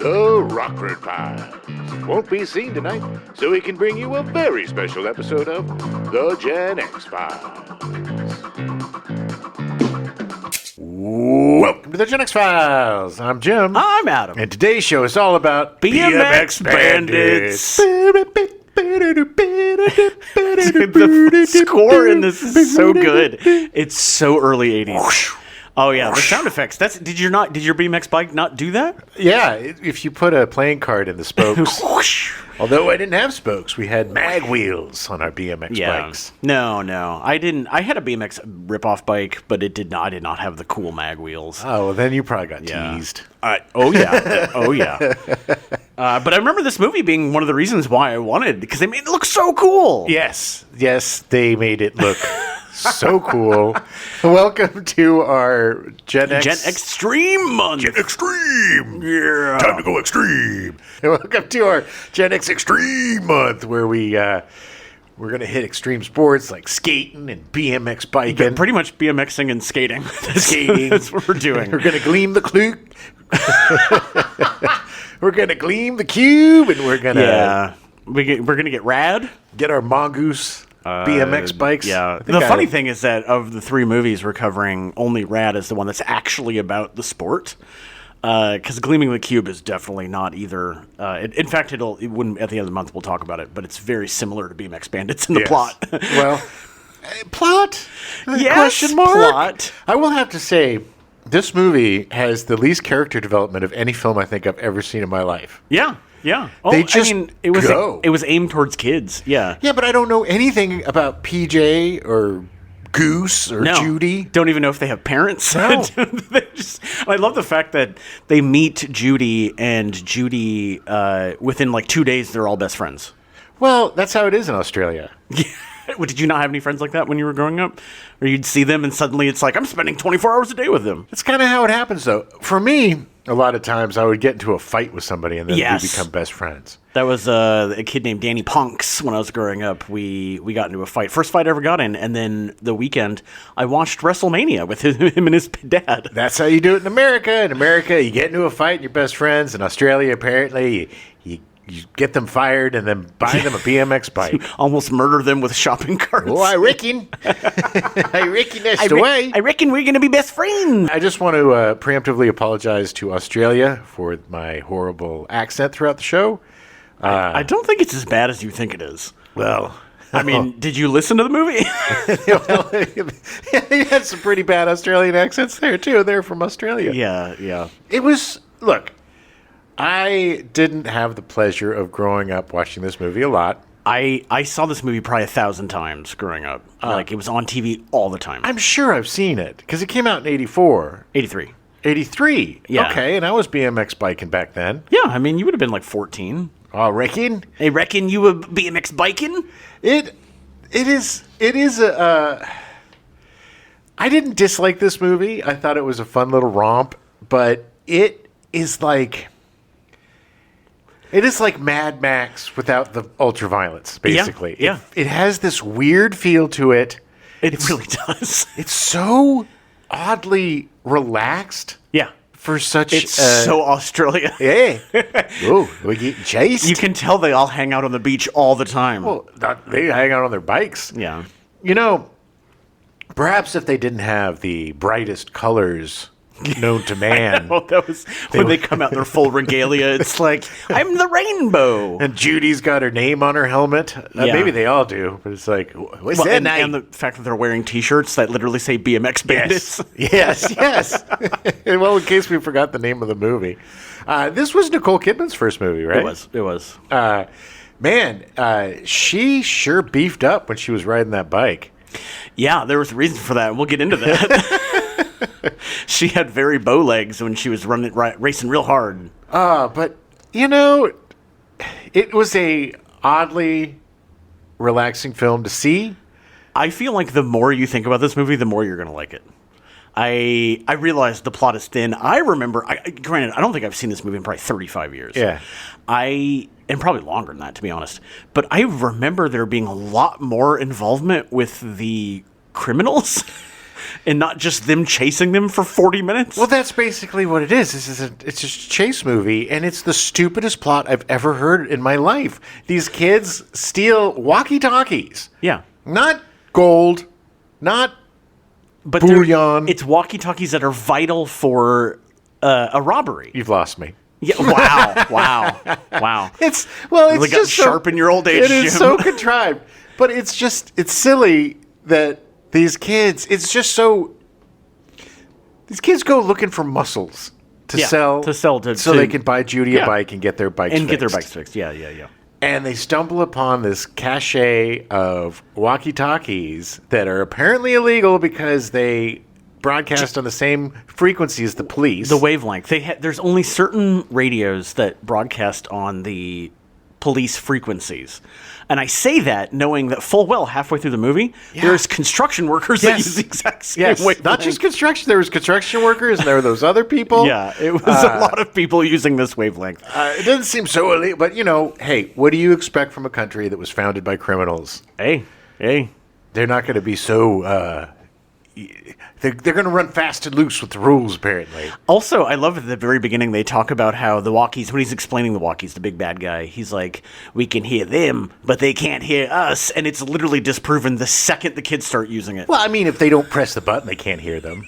The Rockford Files won't be seen tonight, so we can bring you a very special episode of the Gen-X Files. Welcome to the Gen-X Files. I'm Jim. I'm Adam. And today's show is all about BMX Bandits. The score in this is so good. It's so early 80s. Oh yeah, the sound effects. Did your BMX bike not do that? Yeah, if you put a playing card in the spokes. Although I didn't have spokes, we had mag wheels on our BMX bikes. No, I didn't. I had a BMX rip-off bike, but I did not have the cool mag wheels. Oh, well, then you probably got teased. Oh yeah. But I remember this movie being one of the reasons why I wanted, because they made it look so cool. Yes, they made it look so cool. Welcome to our Gen-Xtreme month. Gen-Xtreme. Yeah. Time to go extreme. Welcome to our Gen-Xtreme month, where we're going to hit extreme sports like skating and BMX biking. Pretty much BMXing and skating. That's what we're doing. We're going to gleam the clue. We're going to gleam the cube, and we're going to we're going to get rad. Get our mongoose BMX bikes. Yeah. The funny thing is that of the three movies we're covering, only Rad is the one that's actually about the sport. Because Gleaming the Cube is definitely not either. In fact, it wouldn't. At the end of the month, we'll talk about it. But it's very similar to BMX Bandits in the plot. Well, plot? Yes, question mark? plot. I will have to say, this movie has the least character development of any film I think I've ever seen in my life. Yeah. Oh, They just it was aimed towards kids. Yeah. Yeah, but I don't know anything about PJ or Goose or Judy. Don't even know if they have parents. No. I love the fact that they meet Judy, and Judy, within like 2 days, they're all best friends. Well, that's how it is in Australia. Did you not have any friends like that when you were growing up? Or you'd see them and suddenly it's like, I'm spending 24 hours a day with them. That's kind of how it happens, though. For me, a lot of times I would get into a fight with somebody and then we become best friends. That was a kid named Danny Punks when I was growing up. We got into a fight. First fight I ever got in. And then the weekend, I watched WrestleMania with him and his dad. That's how you do it in America. In America, you get into a fight and you're best friends. In Australia, apparently, you get them fired and then buy them a BMX bike. Almost murder them with shopping carts. Oh, I reckon. I reckon that's the way. I reckon we're going to be best friends. I just want to preemptively apologize to Australia for my horrible accent throughout the show. I don't think it's as bad as you think it is. Well, I mean, did you listen to the movie? You had some pretty bad Australian accents there, too. They're from Australia. Yeah. It was, look, I didn't have the pleasure of growing up watching this movie a lot. I saw this movie probably 1,000 times growing up. Like, it was on TV all the time. I'm sure I've seen it, because it came out in 84. 83. 83? Yeah. Okay, and I was BMX biking back then. Yeah, I mean, you would have been like 14. Oh, reckon? Hey, reckon you were BMX biking? It is a... I didn't dislike this movie. I thought it was a fun little romp, but it is like... It is like Mad Max without the ultraviolence, basically. Yeah. It has this weird feel to it. It really does. It's so oddly relaxed. Yeah. For such... It's so Australia. Yeah. Oh, we're getting chased. You can tell they all hang out on the beach all the time. Well, they hang out on their bikes. Yeah. You know, perhaps if they didn't have the brightest colors known to man. That was when they come out in their full regalia. It's like, I'm the rainbow. And Judy's got her name on her helmet. Maybe they all do, but it's like, what's that name? And the fact that they're wearing T-shirts that literally say BMX Bandits. Yes. Well, in case we forgot the name of the movie. This was Nicole Kidman's first movie, right? It was. She sure beefed up when she was riding that bike. Yeah, there was a reason for that. We'll get into that. She had very bow legs when she was racing real hard. But, you know, it was a oddly relaxing film to see. I feel like the more you think about this movie, the more you're going to like it. I realized the plot is thin. I remember, granted, I don't think I've seen this movie in probably 35 years. Yeah. And probably longer than that, to be honest. But I remember there being a lot more involvement with the criminals. and not just them chasing them for 40 minutes. Well, that's basically what it is. It's just a chase movie, and it's the stupidest plot I've ever heard in my life. These kids steal walkie-talkies. Yeah. Not gold, not But bullion. it's walkie-talkies that are vital for a robbery. You've lost me. Yeah. Wow. It's Really got just sharp in your old age, It is Jim. so contrived, but it's silly that these kids. It's just so. These kids go looking for muscles to sell, so they can buy Judy a bike and get their bikes and fixed. get their bikes fixed. Yeah. And they stumble upon this cache of walkie-talkies that are apparently illegal because they broadcast on the same frequency as the police. The wavelength. There's only certain radios that broadcast on the police frequencies. And I say that knowing that full well halfway through the movie, there's construction workers that use the exact same wavelength. Not just construction. There was construction workers and there were those other people. Yeah, it was a lot of people using this wavelength. It doesn't seem so illegal, but hey, what do you expect from a country that was founded by criminals? Hey. They're not going to be so... They're going to run fast and loose with the rules, apparently. Also, I love at the very beginning they talk about how the walkies, when he's explaining the walkies, the big bad guy, he's like, we can hear them, but they can't hear us. And it's literally disproven the second the kids start using it. Well, I mean, if they don't press the button, they can't hear them.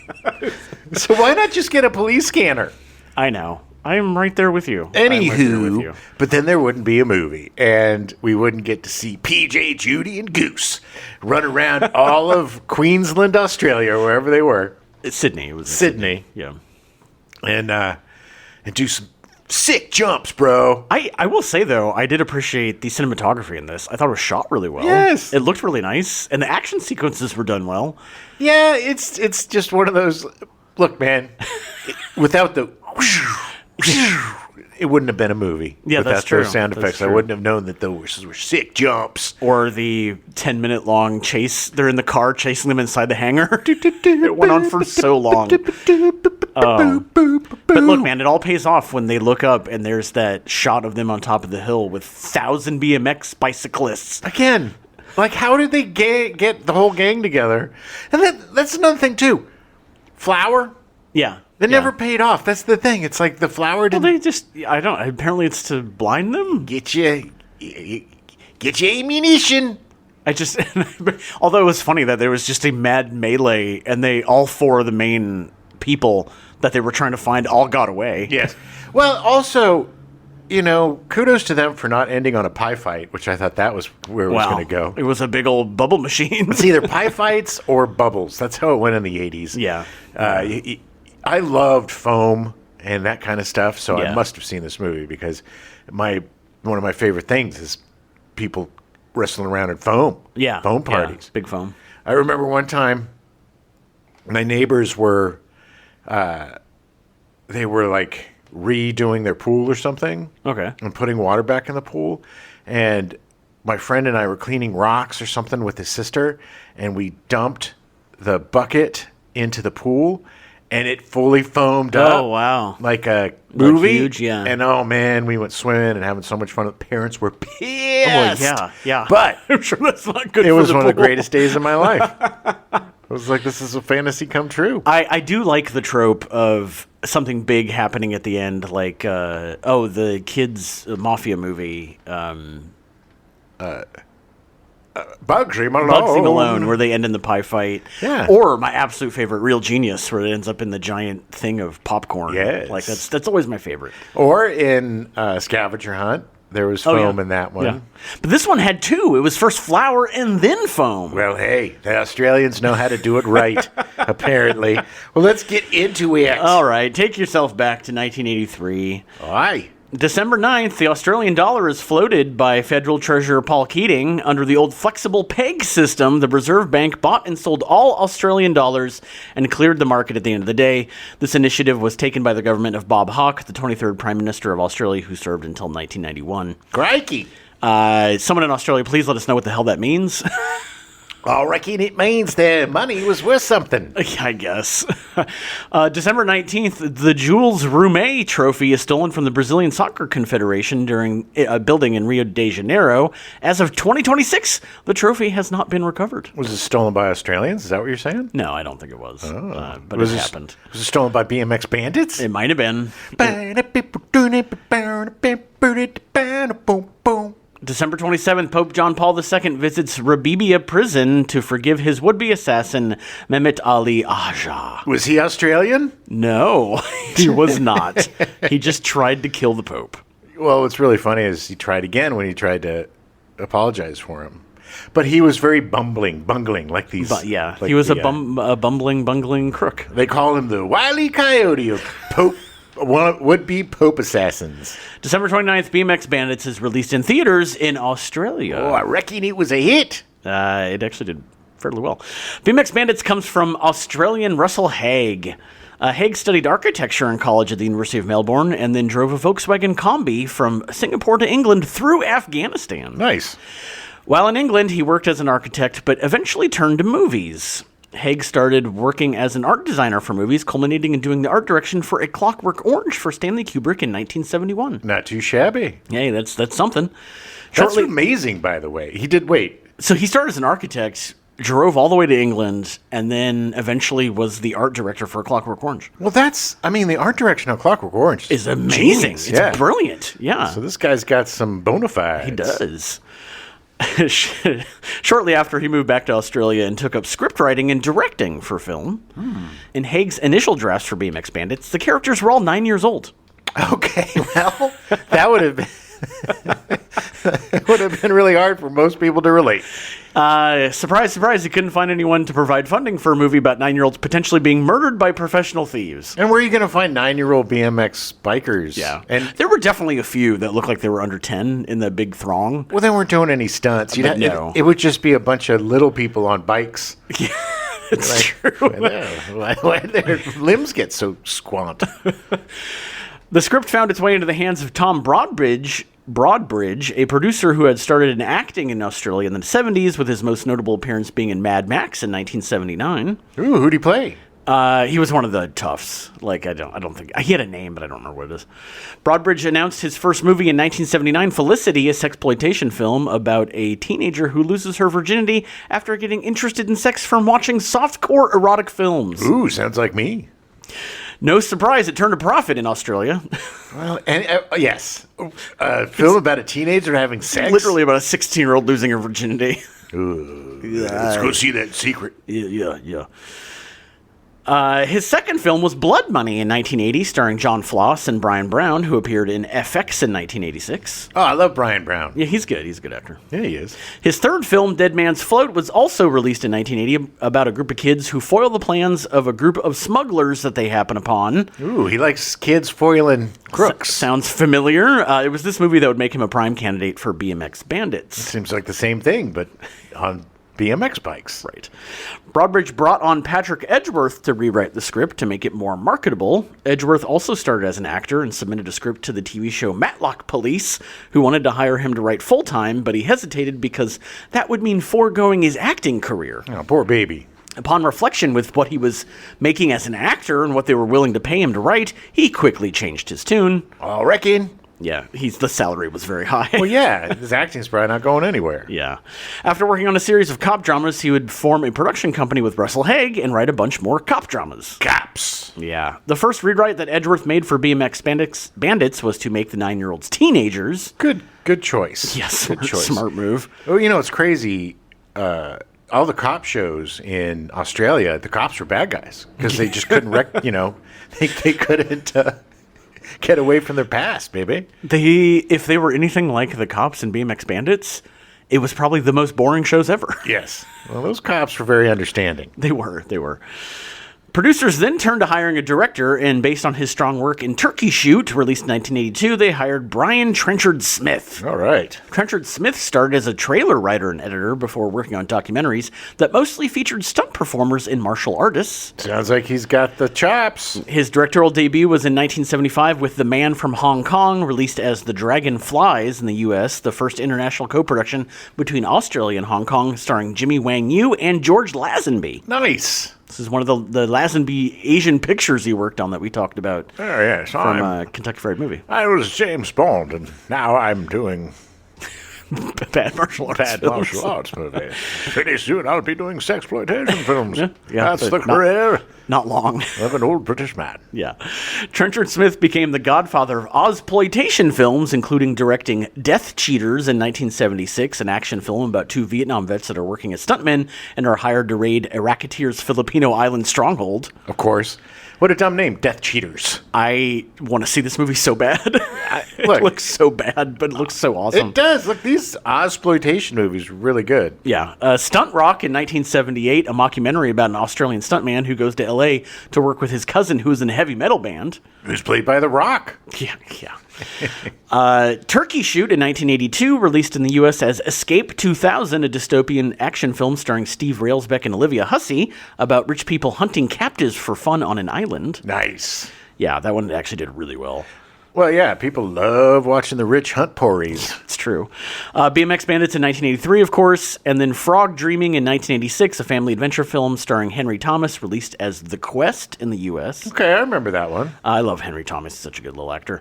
So why not just get a police scanner? I know. I'm right there with you. Anywho, but then there wouldn't be a movie, and we wouldn't get to see PJ, Judy, and Goose run around all of Queensland, Australia, or wherever they were. It's Sydney. It was Sydney. Yeah. And do some sick jumps, bro. I will say, though, I did appreciate the cinematography in this. I thought it was shot really well. Yes. It looked really nice, and the action sequences were done well. Yeah, it's just one of those... Look, man, without the... It wouldn't have been a movie. Yeah, without that's true. those sound That's effects. I true. wouldn't have known that those were sick jumps. Or the 10-minute long chase. They're in the car chasing them inside the hangar. It went on for so long. But look, man, it all pays off when they look up and there's that shot of them on top of the hill with 1,000 BMX bicyclists. Again, like, how did they get the whole gang together? And that's another thing, too. Flour? Yeah. They never paid off. That's the thing. It's like the flour didn't... Well, they just... I don't... Apparently it's to blind them? Get you ammunition. I just... Although it was funny that there was just a mad melee and all four of the main people that they were trying to find all got away. Yes. Well, also, kudos to them for not ending on a pie fight, which I thought that was where it was going to go. It was a big old bubble machine. It's either pie fights or bubbles. That's how it went in the 80s. Yeah. I loved foam and that kind of stuff, so Yeah. I must have seen this movie because one of my favorite things is people wrestling around in foam. Yeah. Foam parties. Yeah, big foam. I remember one time my neighbors were they were like redoing their pool or something. Okay. And putting water back in the pool. And my friend and I were cleaning rocks or something with his sister, and we dumped the bucket into the pool, and it fully foamed up. Oh, wow. Like a movie. huge, yeah. And oh, man, we went swimming and having so much fun. The parents were pissed. Oh, yeah. But I'm sure that's not good it for was the one of the pool. greatest days of my life. I was like, this is a fantasy come true. I do like the trope of something big happening at the end, like, the kids' mafia movie, Bugsy Malone. Bugsy Malone, where they end in the pie fight. Yeah. Or my absolute favorite, Real Genius, where it ends up in the giant thing of popcorn. Yes. Like, that's always my favorite. Or in Scavenger Hunt, there was foam in that one. Yeah. But this one had two. It was first flour and then foam. Well, hey, the Australians know how to do it right, apparently. Well, let's get into it. All right, take yourself back to 1983. Aye. December 9th, the Australian dollar is floated by Federal Treasurer Paul Keating. Under the old flexible peg system, the Reserve Bank bought and sold all Australian dollars and cleared the market at the end of the day. This initiative was taken by the government of Bob Hawke, the 23rd Prime Minister of Australia, who served until 1991. Crikey. Someone in Australia, please let us know what the hell that means. I reckon it means their money was worth something. I guess. December 19th, the Jules Rimet trophy is stolen from the Brazilian Soccer Confederation during a building in Rio de Janeiro. As of 2026, the trophy has not been recovered. Was it stolen by Australians? Is that what you're saying? No, I don't think it was. But Was it it happened. Was it stolen by BMX Bandits? It might have been. December 27th, Pope John Paul II visits Rabibia prison to forgive his would-be assassin, Mehmet Ali Aja. Was he Australian? No, he was not. He just tried to kill the Pope. Well, what's really funny is he tried again when he tried to apologize for him. But he was very bungling, like these. But yeah, like he was the, a bungling crook. They call him the Wile E. Coyote of Pope, would-be Pope assassins. December 29th, BMX Bandits is released in theaters in Australia. Oh, I reckon it was a hit. It actually did fairly well. BMX Bandits comes from Australian Russell Haig. Haig studied architecture in college at the University of Melbourne and then drove a Volkswagen Combi from Singapore to England through Afghanistan. Nice. While in England, he worked as an architect, but eventually turned to movies. Haig started working as an art designer for movies, culminating in doing the art direction for A Clockwork Orange for Stanley Kubrick in 1971. Not too shabby. Hey, that's something. That's amazing, by the way. He did wait. So he started as an architect, drove all the way to England, and then eventually was the art director for A Clockwork Orange. Well, the art direction on Clockwork Orange Is amazing. genius, It's brilliant. Yeah. So this guy's got some bona fides. He does. Shortly after, he moved back to Australia and took up script writing and directing for film. In Haig's initial drafts for BMX Bandits, the characters were all 9 years old. Okay, well, that would have been it would have been really hard for most people to relate. Surprise, surprise, he couldn't find anyone to provide funding for a movie about 9-year-olds potentially being murdered by professional thieves. And where are you going to find 9-year-old BMX bikers? Yeah. And there were definitely a few that looked like they were under 10 in the big throng. well, they weren't doing any stunts. No. It would just be a bunch of little people on bikes. Yeah, it's true. Why their limbs get so squant? The script found its way into the hands of Tom Broadbridge, a producer who had started in acting in Australia in the 70s, with his most notable appearance being in Mad Max in 1979. Ooh, who'd he play? He was one of the toughs. Like, I don't think he had a name, but I don't remember what it is. Broadbridge announced his first movie in 1979, Felicity, a sexploitation film about a teenager who loses her virginity after getting interested in sex from watching softcore erotic films. Ooh, sounds like me. No surprise, it turned a profit in Australia. Well, and yes, a film about a teenager having sex. Literally about a 16-year-old losing her virginity. Ooh, let's go see that secret. Yeah. His second film was Blood Money in 1980, starring John Floss and Brian Brown, who appeared in FX in 1986. Oh, I love Brian Brown. Yeah, he's good. He's a good actor. Yeah, he is. His third film, Dead Man's Float, was also released in 1980 about a group of kids who foil the plans of a group of smugglers that they happen upon. Ooh, he likes kids foiling crooks. Sounds familiar. It was this movie that would make him a prime candidate for BMX Bandits. Seems like the same thing, but on BMX bikes. Right. Broadbridge brought on Patrick Edgeworth to rewrite the script to make it more marketable. Edgeworth also started as an actor and submitted a script to the TV show Matlock Police, who wanted to hire him to write full-time, but he hesitated because that would mean foregoing his acting career. Oh, poor baby. Upon reflection with what he was making as an actor and what they were willing to pay him to write, he quickly changed his tune. I reckon. Yeah, the salary was very high. Well, yeah, his acting's probably not going anywhere. Yeah. After working on a series of cop dramas, he would form a production company with Russell Haig and write a bunch more cop dramas. Cops. Yeah. The first rewrite that Edgeworth made for BMX Bandits was to make the 9-year-olds teenagers. Good choice. Yes, good choice. Smart move. Oh, it's crazy. All the cop shows in Australia, the cops were bad guys because they just couldn't they couldn't get away from their past, baby. If they were anything like the cops in BMX Bandits, it was probably the most boring shows ever. Yes. Well, those cops were very understanding. They were. Producers then turned to hiring a director, and based on his strong work in Turkey Shoot, released in 1982, they hired Brian Trenchard-Smith. All right. Trenchard-Smith started as a trailer writer and editor before working on documentaries that mostly featured stunt performers and martial artists. Sounds like he's got the chops. His directorial debut was in 1975 with The Man from Hong Kong, released as The Dragon Flies in the U.S., the first international co-production between Australia and Hong Kong, starring Jimmy Wang Yu and George Lazenby. Nice. This is one of the Lazenby Asian pictures he worked on that we talked about Oh, yes. from Kentucky Fried Movie. I was James Bond, and now I'm doing Bad martial arts. movie. Pretty soon I'll be doing sexploitation films. Yeah, That's but the career Not long. of an old British man. Yeah. Trenchard-Smith became the godfather of Ozploitation films, including directing Death Cheaters in 1976, an action film about two Vietnam vets that are working as stuntmen and are hired to raid a racketeer's Filipino island stronghold. Of course. What a dumb name, Death Cheaters. I want to see this movie so bad. It look. looks so bad, but it looks so awesome. It does. Look, these Ozploitation movies are really good. Yeah. Stunt Rock in 1978, a mockumentary about an Australian stuntman who goes to L.A. to work with his cousin who's in a heavy metal band. Who's played by The Rock. Yeah. Turkey Shoot in 1982, released in the U.S. as Escape 2000, a dystopian action film starring Steve Railsbeck and Olivia Hussey about rich people hunting captives for fun on an island. Nice. Yeah, that one actually did really well. Well, yeah, people love watching the rich hunt pories. It's true. BMX Bandits in 1983, of course, and then Frog Dreaming in 1986, a family adventure film starring Henry Thomas, released as The Quest in the U.S. Okay, I remember that one. I love Henry Thomas. He's such a good little actor.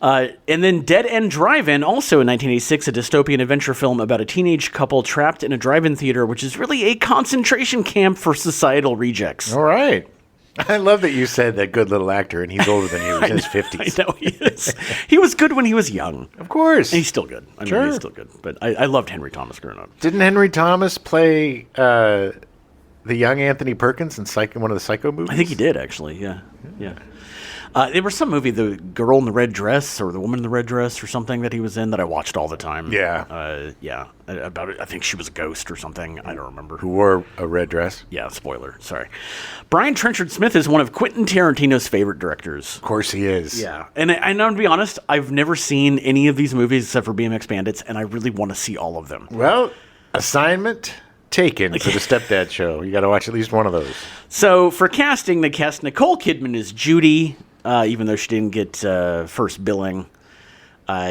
And then Dead End Drive-In, also in 1986, a dystopian adventure film about a teenage couple trapped in a drive-in theater, which is really a concentration camp for societal rejects. All right. I love that you said that good little actor, and he's older than you. He's in his 50s. I know he is. He was good when he was young. Of course. And he's still good. I mean, he's still good. But I loved Henry Thomas growing up. Didn't Henry Thomas play the young Anthony Perkins in one of the Psycho movies? I think he did, actually. Yeah. There was some movie, The Girl in the Red Dress, or The Woman in the Red Dress, or something that he was in that I watched all the time. Yeah. About it. I think she was a ghost or something. I don't remember. Who wore a red dress? Yeah, spoiler. Sorry. Brian Trenchard-Smith is one of Quentin Tarantino's favorite directors. Of course he is. Yeah. And I'm to be honest, I've never seen any of these movies except for BMX Bandits, and I really want to see all of them. Well, assignment taken for the Stepdad Show. You got to watch at least one of those. So for casting, they cast Nicole Kidman as Judy, even though she didn't get first billing.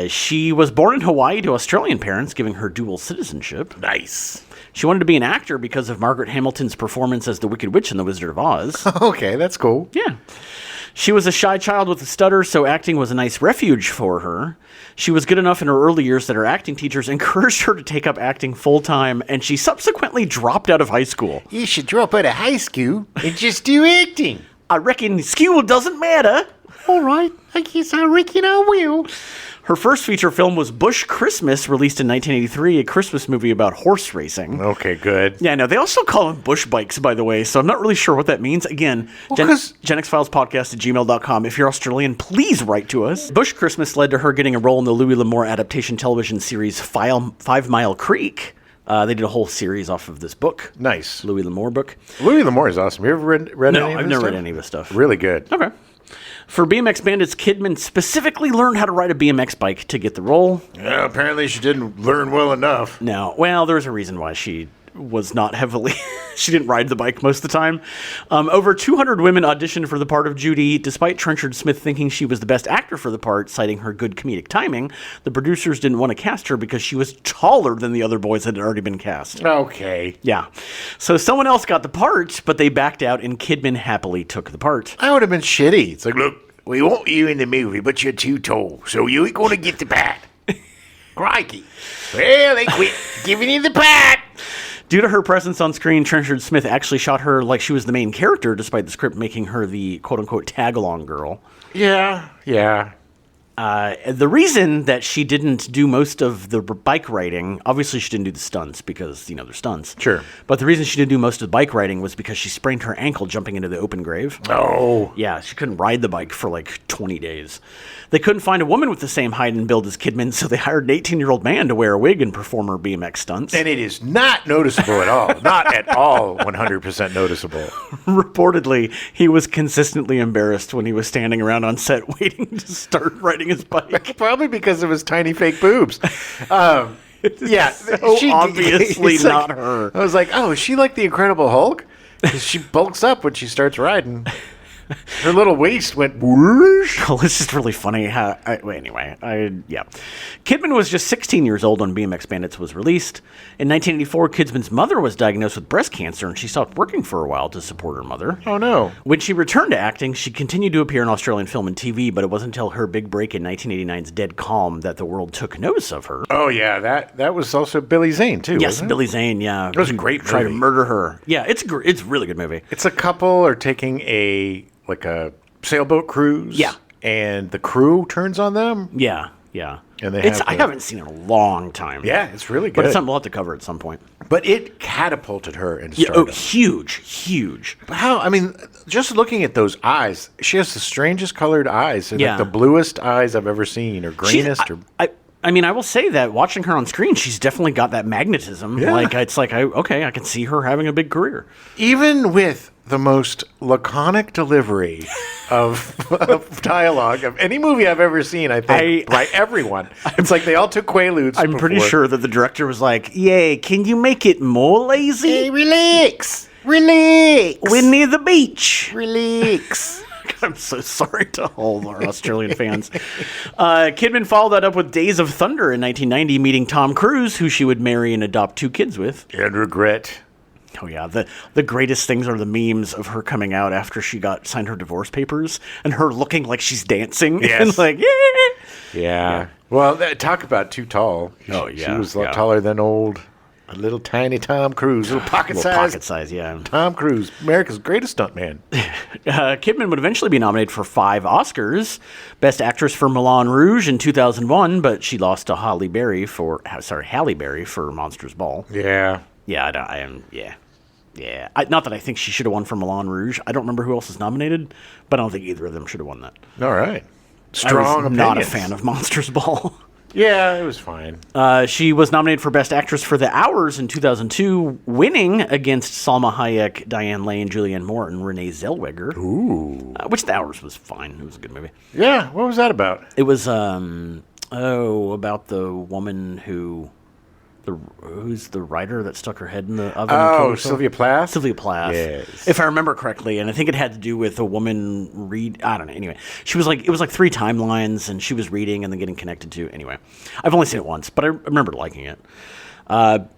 She was born in Hawaii to Australian parents, giving her dual citizenship. Nice. She wanted to be an actor because of Margaret Hamilton's performance as the Wicked Witch in The Wizard of Oz. Okay, that's cool. Yeah. She was a shy child with a stutter, so acting was a nice refuge for her. She was good enough in her early years that her acting teachers encouraged her to take up acting full-time, and she subsequently dropped out of high school. You should drop out of high school and just do acting. I reckon school doesn't matter. All right, I guess I reckon I will. Her first feature film was Bush Christmas, released in 1983, a Christmas movie about horse racing. Okay, good. Yeah, no, they also call them bush bikes, by the way, so I'm not really sure what that means. Again, GenXFilesPodcast@gmail.com. If you're Australian, please write to us. Bush Christmas led to her getting a role in the Louis L'Amour adaptation television series 5 Mile Creek. They did a whole series off of this book. Nice. Louis L'Amour book. Louis L'Amour is awesome. You ever read No, any of I've his never stuff? read any of his stuff. Really good. Okay. For BMX Bandits, Kidman specifically learned how to ride a BMX bike to get the role. Yeah, apparently she didn't learn well enough. No. Well, there's a reason why she was not heavily... she didn't ride the bike most of the time. Over 200 women auditioned for the part of Judy. Despite Trenchard-Smith thinking she was the best actor for the part, citing her good comedic timing, the producers didn't want to cast her because she was taller than the other boys that had already been cast. Okay. Yeah. So someone else got the part, but they backed out, and Kidman happily took the part. I would have been shitty. It's like, look, we want you in the movie, but you're too tall, so you ain't going to get the part. Crikey. Well, they quit giving you the part. Due to her presence on screen, Trenchard-Smith actually shot her like she was the main character, despite the script making her the quote-unquote tag-along girl. Yeah. The reason that she didn't do most of the bike riding, obviously she didn't do the stunts because, they're stunts. Sure. But the reason she didn't do most of the bike riding was because she sprained her ankle jumping into the open grave. Oh. Yeah, she couldn't ride the bike for like 20 days. They couldn't find a woman with the same height and build as Kidman, so they hired an 18-year-old man to wear a wig and perform her BMX stunts. And it is not noticeable at all. Not at all 100% noticeable. Reportedly, he was consistently embarrassed when he was standing around on set waiting to start riding his bike. Probably because of his tiny fake boobs. Yeah. So obviously it's not like, her. I was like, oh, is she like the Incredible Hulk? 'Cause she bulks up when she starts riding. Her little waist went whoosh. Well, it's just really funny how. Kidman was just 16 years old when BMX Bandits was released. In 1984, Kidman's mother was diagnosed with breast cancer, and she stopped working for a while to support her mother. Oh, no. When she returned to acting, she continued to appear in Australian film and TV, but it wasn't until her big break in 1989's Dead Calm that the world took notice of her. Oh, yeah. That was also Billy Zane, too. Yes, wasn't it? Billy Zane, yeah. It was a great Tried to movie. murder her. Yeah, it's a really good movie. It's a couple are taking a sailboat cruise. Yeah. And the crew turns on them. Yeah, yeah. And they I haven't seen it in a long time. Yeah, it's really good. But it's something we'll have to cover at some point. But it catapulted her into Yeah, stardom. huge. But just looking at those eyes, she has the strangest colored eyes. They're Yeah. like the bluest eyes I've ever seen, or greenest. I will say that watching her on screen, she's definitely got that magnetism. Yeah. I can see her having a big career. Even with the most laconic delivery of dialogue of any movie I've ever seen, I think, by everyone. It's like they all took Quaaludes. I'm pretty sure that the director was like, "Yay, can you make it more lazy? Hey, relax. Relax. We're near the beach." Relax. I'm so sorry to all our Australian fans. Kidman followed that up with Days of Thunder in 1990, meeting Tom Cruise, who she would marry and adopt 2 kids with. And regret. Oh, yeah. The greatest things are the memes of her coming out after she signed her divorce papers and her looking like she's dancing. Yes. And like, Yeah. Well, talk about too tall. Oh, She yeah, was a lot yeah. taller than a little tiny Tom Cruise. Little pocket size. Yeah. Tom Cruise, America's greatest stuntman. Kidman would eventually be nominated for 5 Oscars. Best Actress for Moulin Rouge in 2001, but she lost to Halle Berry for Monsters Ball. Yeah. Yeah, Yeah. Not that I think she should have won for Moulin Rouge. I don't remember who else is nominated, but I don't think either of them should have won that. All right. I Strong was not a opinions. fan of Monsters Ball. Yeah, it was fine. She was nominated for Best Actress for The Hours in 2002, winning against Salma Hayek, Diane Lane, Julianne Moore, and Renee Zellweger. Ooh. Which The Hours was fine. It was a good movie. Yeah, what was that about? It was about the woman who's the writer that stuck her head in the oven. and killed Oh, herself? Sylvia Plath? Sylvia Plath. Yes. If I remember correctly, and I think it had to do with a woman I don't know. Anyway, it was like 3 timelines, and she was reading and then getting connected to. Anyway, I've only seen it once, but I remember liking it.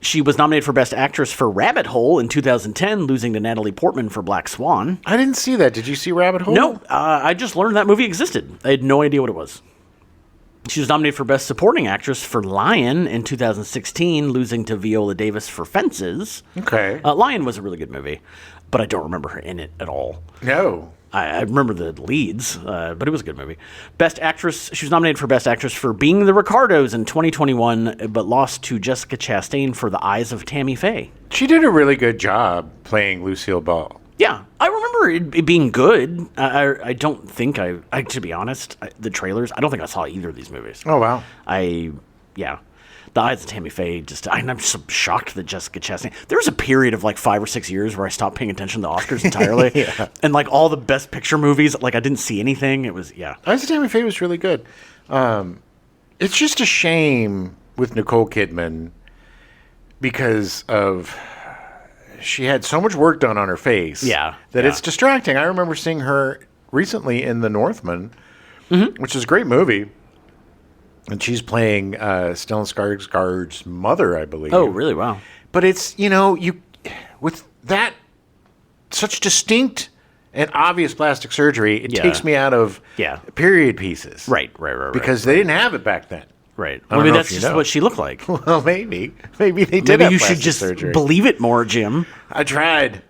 She was nominated for Best Actress for Rabbit Hole in 2010, losing to Natalie Portman for Black Swan. I didn't see that. Did you see Rabbit Hole? No, I just learned that movie existed. I had no idea what it was. She was nominated for Best Supporting Actress for Lion in 2016, losing to Viola Davis for Fences. Okay. Lion was a really good movie, but I don't remember her in it at all. No. I remember the leads, but it was a good movie. Best Actress, she was nominated for Best Actress for Being the Ricardos in 2021, but lost to Jessica Chastain for The Eyes of Tammy Faye. She did a really good job playing Lucille Ball. Yeah, I remember it being good. I don't think to be honest, the trailers, I don't think I saw either of these movies. Oh, wow. The Eyes of Tammy Faye, I'm so shocked that Jessica Chastain. There was a period of like 5 or 6 years where I stopped paying attention to the Oscars entirely. Yeah. And like all the Best Picture movies, like I didn't see anything. It was, yeah. Eyes of Tammy Faye was really good. It's just a shame with Nicole Kidman because she had so much work done on her face. Yeah, that yeah. it's distracting. I remember seeing her recently in The Northman, which is a great movie. And she's playing Stellan Skarsgård's mother, I believe. Oh, really? Wow. But it's, with that such distinct and obvious plastic surgery, it Yeah. takes me out of period pieces. Right. Because they didn't have it back then. Right. I don't Maybe know that's if you just know. what she looked like. Well, maybe they did Maybe have you should plastic just surgery. believe it more, Jim. I tried.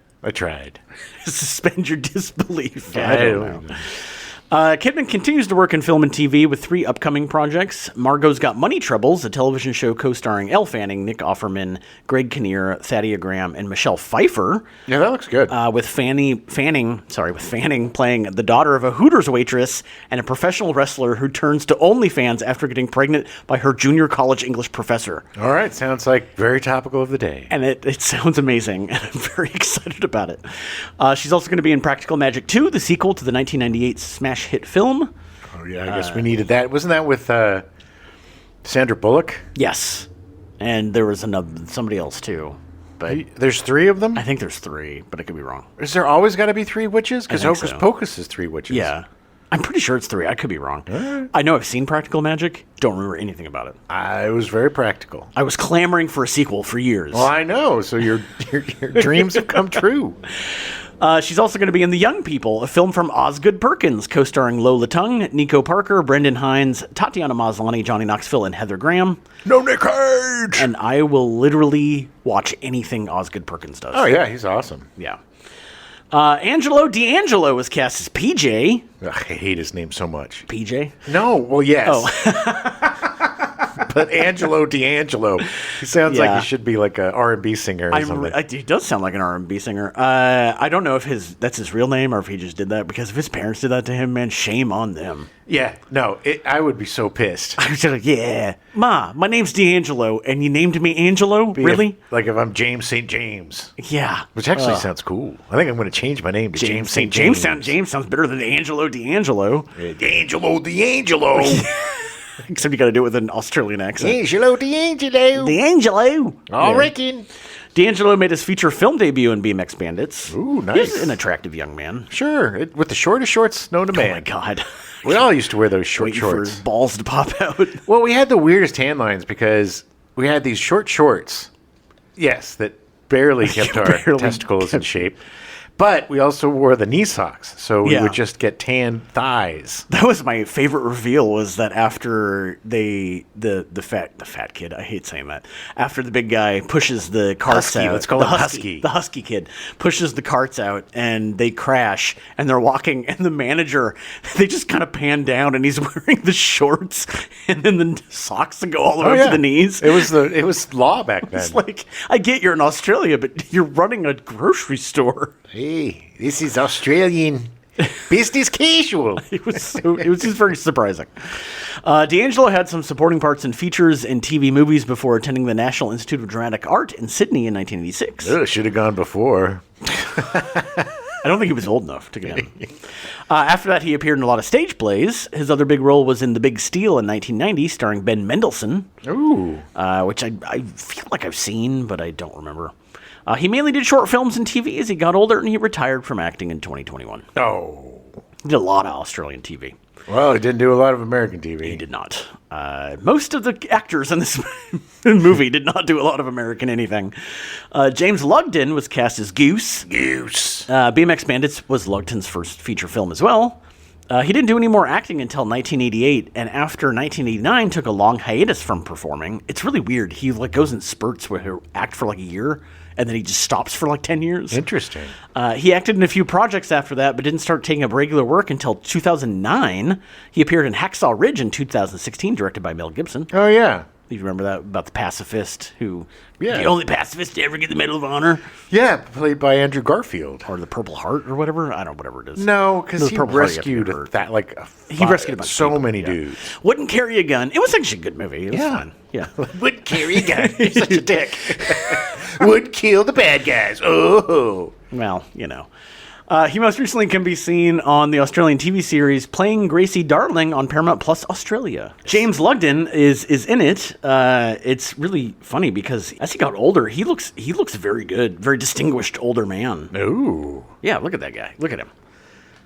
Suspend your disbelief. I I don't know. Kidman continues to work in film and TV with 3 upcoming projects. Margot's Got Money Troubles, a television show co-starring Elle Fanning, Nick Offerman, Greg Kinnear, Thaddeus Graham, and Michelle Pfeiffer. Yeah, that looks good. With Fanning playing the daughter of a Hooters waitress and a professional wrestler who turns to OnlyFans after getting pregnant by her junior college English professor. All right, sounds like very topical of the day. And it sounds amazing, and I'm very excited about it. She's also going to be in Practical Magic 2, the sequel to the 1998 smash hit film. Oh, yeah, I guess we needed that. Wasn't that with Sandra Bullock? Yes. And there was somebody else, too. But There's 3 of them? I think there's 3, but I could be wrong. Is there always got to be 3 witches? Because think Hocus so. Pocus is 3 witches. Yeah. I'm pretty sure it's 3. I could be wrong. Right. I know I've seen Practical Magic. Don't remember anything about it. It was very practical. I was clamoring for a sequel for years. Well, I know. So your dreams have come true. She's also going to be in The Young People, a film from Osgood Perkins, co-starring Lola Tung, Nico Parker, Brendan Hines, Tatiana Maslany, Johnny Knoxville, and Heather Graham. No Nick Cage! And I will literally watch anything Osgood Perkins does. Oh, yeah, he's awesome. Yeah. Angelo D'Angelo was cast as PJ. Ugh, I hate his name so much. PJ? No, well, yes. Oh. But Angelo D'Angelo, he sounds like Yeah. he should be like an R&B singer or something. He does sound like an R&B singer. I don't know if that's his real name or if he just did that, because if his parents did that to him, man, shame on them. Yeah, no, I would be so pissed. I was just like, yeah, Ma, my name's D'Angelo, and you named me Angelo? Really? If I'm James St. James. Yeah. Which actually sounds cool. I think I'm going to change my name to James St. James James. sounds better than Angelo D'Angelo. Angelo D'Angelo. Except you got to do it with an Australian accent. Angelo D'Angelo. D'Angelo. I reckon. D'Angelo made his feature film debut in BMX Bandits. Ooh, nice. He's an attractive young man. Sure, with the shortest shorts known to man. Oh my God. We all used to wear those short Waiting for shorts. his balls to pop out. Well, we had the weirdest tan lines because we had these short shorts, yes, that barely kept our Barely testicles in shape. But we also wore the knee socks, so we Yeah. would just get tan thighs. That was my favorite reveal, was that after the fat kid, I hate saying that, after the big guy pushes the carts Husky, out. let's call the him Husky. The husky kid pushes the carts out and they crash and they're walking, and the manager, they just kind of pan down and he's wearing the shorts and then the socks that go all the way up to the knees. It was law back then. It's like, I get you're in Australia, but you're running a grocery store. Hey, this is Australian business casual. It was just very surprising. D'Angelo had some supporting parts in features and TV movies before attending the National Institute of Dramatic Art in Sydney in 1986. Should have gone before. I don't think he was old enough to get in. After that, he appeared in a lot of stage plays. His other big role was in The Big Steal in 1990, starring Ben Mendelsohn. Ooh. Which I feel like I've seen, but I don't remember. He mainly did short films and TV as he got older, and he retired from acting in 2021. Oh. He did a lot of Australian TV. Well, he didn't do a lot of American TV. He did not. Most of the actors in this movie did not do a lot of American anything. James Lugden was cast as Goose. BMX Bandits was Lugden's first feature film as well. He didn't do any more acting until 1988, and after 1989 took a long hiatus from performing. It's really weird. He goes in spurts where he'll act for a year, and then he just stops for 10 years. Interesting. He acted in a few projects after that, but didn't start taking up regular work until 2009. He appeared in Hacksaw Ridge in 2016, directed by Mel Gibson. Oh, yeah. You remember that, about the pacifist who, Yeah. the only pacifist to ever get the Medal of Honor? Yeah, played by Andrew Garfield. Or the Purple Heart or whatever? I don't know, whatever it is. No, because he Purple Heart, you have to rescued get hurt. he rescued a bunch of so people, many yeah. dudes. Wouldn't carry a gun. It was actually a good movie. It was fun. Yeah. Would carry a gun. You're such a dick. Would kill the bad guys. Oh. Well, he most recently can be seen on the Australian TV series Playing Gracie Darling on Paramount Plus Australia. James Lugden is in it. It's really funny because as he got older, he looks very good, very distinguished older man. Ooh. Yeah, look at that guy. Look at him.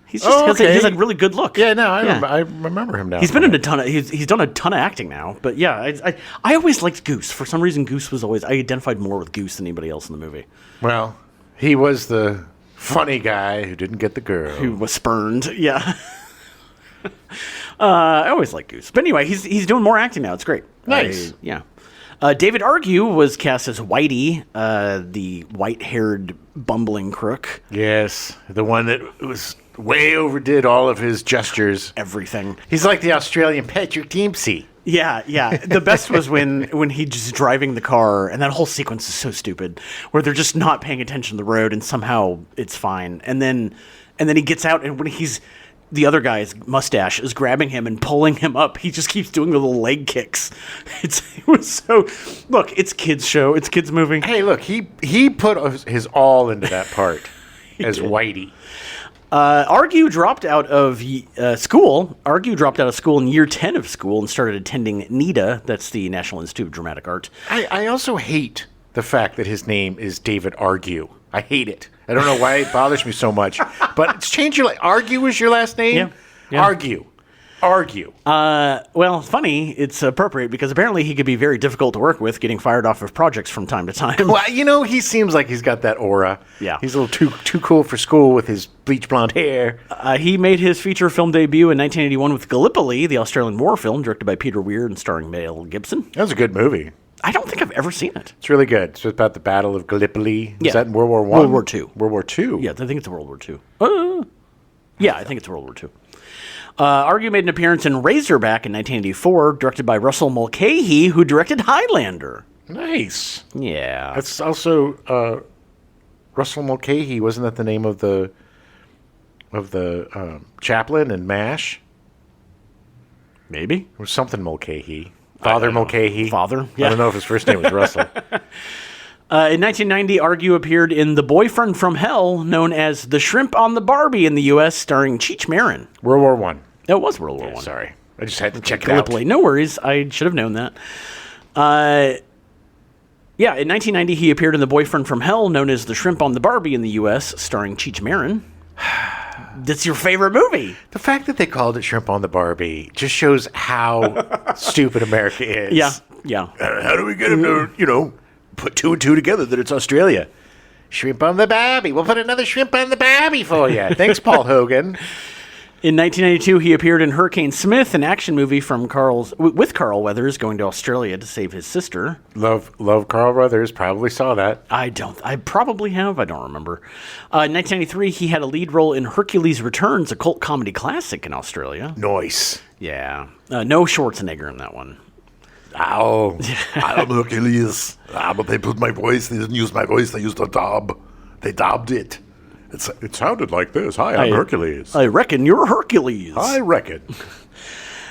He's okay. he has a really good look. Yeah, no, I remember him now. He's been in he's done a ton of acting now, but yeah, I always liked Goose. For some reason, Goose was always, I identified more with Goose than anybody else in the movie. Well, he was the funny guy who didn't get the girl. Who was spurned, yeah. I always liked Goose. But anyway, he's doing more acting now. It's great. Nice. Yeah. David Argue was cast as Whitey, the white-haired bumbling crook. Yes, the one that was way overdid all of his gestures. Everything. He's like the Australian Patrick Dempsey. Yeah, yeah. The best was when he's just driving the car, and that whole sequence is so stupid, where they're just not paying attention to the road, and somehow it's fine. And then he gets out, and when the other guy's mustache is grabbing him and pulling him up, he just keeps doing the little leg kicks. It was so. Look, it's kids show, it's kids movie. Hey, look, he put his all into that part as did. Whitey. Argue dropped out of school. Argue dropped out of school in year 10 of school and started attending NIDA. That's the National Institute of Dramatic Art. I also hate the fact that his name is David Argue. I hate it. I don't know why it bothers me so much. But it's changed your Argue is your last name? Yeah. Argue. Well, funny. It's appropriate because apparently he could be very difficult to work with, getting fired off of projects from time to time. Well, he seems like he's got that aura. Yeah. He's a little too cool for school with his bleach blonde hair. He made his feature film debut in 1981 with Gallipoli, the Australian war film directed by Peter Weir and starring Mel Gibson. That was a good movie. I don't think I've ever seen it. It's really good. It's about the Battle of Gallipoli. Yeah. Is that in World War I? World War II. World War II? Yeah, I think it's World War II. Yeah, I think it's World War II. Argue made an appearance in Razorback in 1984, directed by Russell Mulcahy, who directed Highlander. Nice. Yeah. That's also Russell Mulcahy. Wasn't that the name of the chaplain in MASH? Maybe. It was something Mulcahy. Father Mulcahy. Father? Yeah. I don't know if his first name was Russell. In 1990, Argue appeared in The Boyfriend from Hell, known as The Shrimp on the Barbie in the U.S., starring Cheech Marin. World War I. It was World War I. Sorry. I just had to check it Gallipoli. out. No worries. I should have known that. Yeah, in 1990, he appeared in The Boyfriend from Hell, known as The Shrimp on the Barbie in the U.S., starring Cheech Marin. That's your favorite movie. The fact that they called it Shrimp on the Barbie just shows how stupid America is. Yeah. How do we get him to, put two and two together that it's Australia? Shrimp on the Barbie. We'll put another shrimp on the Barbie for you. Thanks, Paul Hogan. In 1992, he appeared in Hurricane Smith, an action movie from with Carl Weathers going to Australia to save his sister. Love Carl Weathers. Probably saw that. I probably have. I don't remember. In 1993, he had a lead role in Hercules Returns, a cult comedy classic in Australia. Nice. Yeah. No Schwarzenegger in that one. Oh, I'm Hercules. But they put my voice. They didn't use my voice. They used a dub. They dubbed it. It sounded like this. Hi, I'm Hercules. I reckon you're Hercules. I reckon.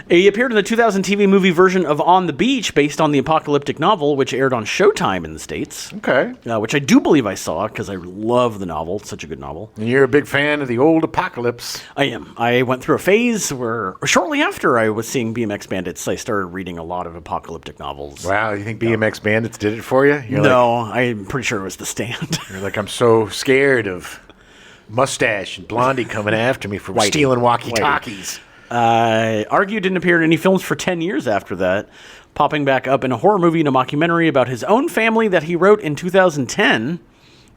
He appeared in the 2000 TV movie version of On the Beach, based on the apocalyptic novel, which aired on Showtime in the States. Okay. Which I do believe I saw, because I love the novel. It's such a good novel. And you're a big fan of the old apocalypse. I am. I went through a phase where, shortly after I was seeing BMX Bandits, I started reading a lot of apocalyptic novels. Wow, you think BMX Bandits did it for you? No, I'm pretty sure it was The Stand. You're like, I'm so scared of Mustache and Blondie coming after me for stealing walkie-talkies. Argue didn't appear in any films for 10 years after that, popping back up in a horror movie and a mockumentary about his own family that he wrote in 2010.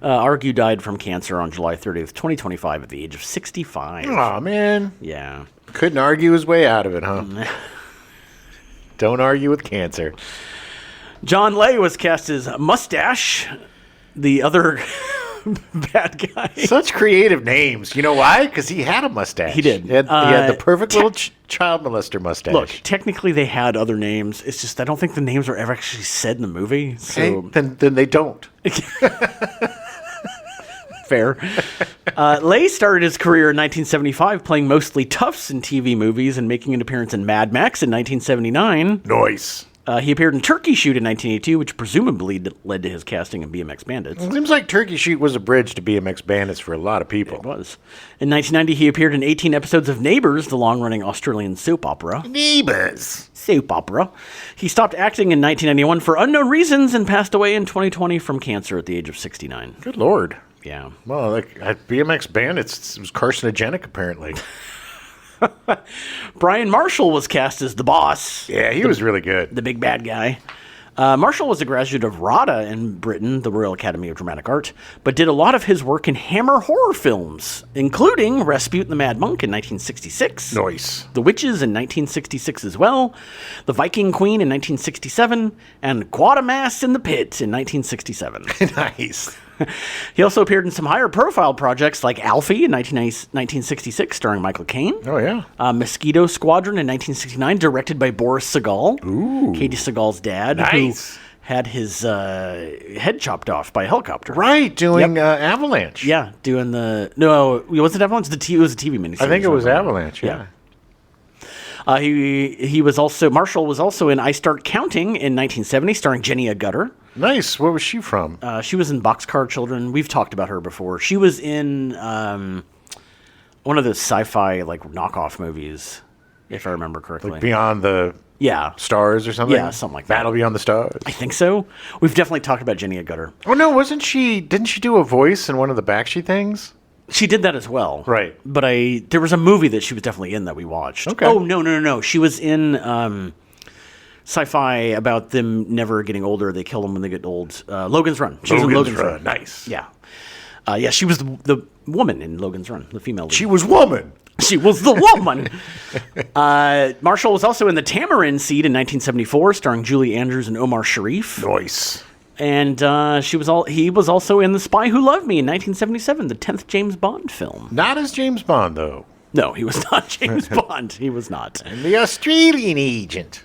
Argue died from cancer on July 30th, 2025 at the age of 65. Aw, man. Yeah. Couldn't argue his way out of it, huh? Don't argue with cancer. John Lay was cast as Mustache, the other bad guy. Such creative names. You know why? Because he had a mustache. He did. He had the perfect little child molester mustache. Look, technically they had other names. It's just I don't think the names were ever actually said in the movie. So okay, then they don't. Fair. Lay started his career in 1975 playing mostly toughs in TV movies and making an appearance in Mad Max in 1979. Nice. He appeared in Turkey Shoot in 1982, which presumably led to his casting in BMX Bandits. It seems like Turkey Shoot was a bridge to BMX Bandits for a lot of people. It was. In 1990, he appeared in 18 episodes of Neighbours, the long-running Australian soap opera. Neighbours. Soap opera. He stopped acting in 1991 for unknown reasons and passed away in 2020 from cancer at the age of 69. Good Lord. Yeah. Well, like at BMX Bandits, it was carcinogenic, apparently. Brian Marshall was cast as the boss. Yeah, he was really good. The big bad guy. Marshall was a graduate of RADA in Britain, the Royal Academy of Dramatic Art, but did a lot of his work in Hammer horror films, including Rasputin the Mad Monk in 1966. Nice. The Witches in 1966 as well, The Viking Queen in 1967, and Quatermass in the Pit in 1967. Nice. He also appeared in some higher profile projects like Alfie in 1966, starring Michael Caine. Oh, yeah. Mosquito Squadron in 1969, directed by Boris Segal. Ooh. Katie Seagal's dad, Nice. who had his head chopped off by a helicopter. Right, doing Avalanche. Yeah, doing the... No, was it Avalanche? It was a TV miniseries. I think it was Avalanche, yeah. He was also... Marshall was also in I Start Counting in 1970, starring Jenny Agutter. Nice. Where was she from? She was in Boxcar Children. We've talked about her before. She was in one of those sci-fi like knockoff movies, if I remember correctly. Like Beyond the Yeah. Stars or something? Yeah, something like that. Battle Beyond the Stars. I think so. We've definitely talked about Jenny Agutter. Oh, no, wasn't she... Didn't she do a voice in one of the Bakshi things? She did that as well. Right. But there was a movie that she was definitely in that we watched. Okay. Oh, no. She was in sci-fi about them never getting older. They kill them when they get old. Logan's Run. She was in Logan's Run. Nice. Yeah. She was the woman in Logan's Run, the female lead. She was woman. She was the woman. Marshall was also in The Tamarind Seed in 1974, starring Julie Andrews and Omar Sharif. Nice. And he was also in The Spy Who Loved Me in 1977, the 10th James Bond film. Not as James Bond, though. No, he was not James Bond. He was not. And the Australian agent.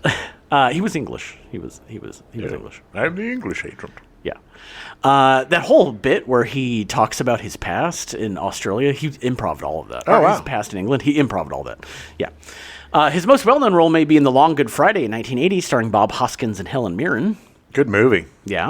He was English. He was English. I'm the English agent. Yeah. That whole bit where he talks about his past in Australia, he improv'd all of that. Oh, wow. His past in England, he improv'd all that. Yeah. His most well-known role may be in The Long Good Friday in 1980, starring Bob Hoskins and Helen Mirren. Good movie. Yeah.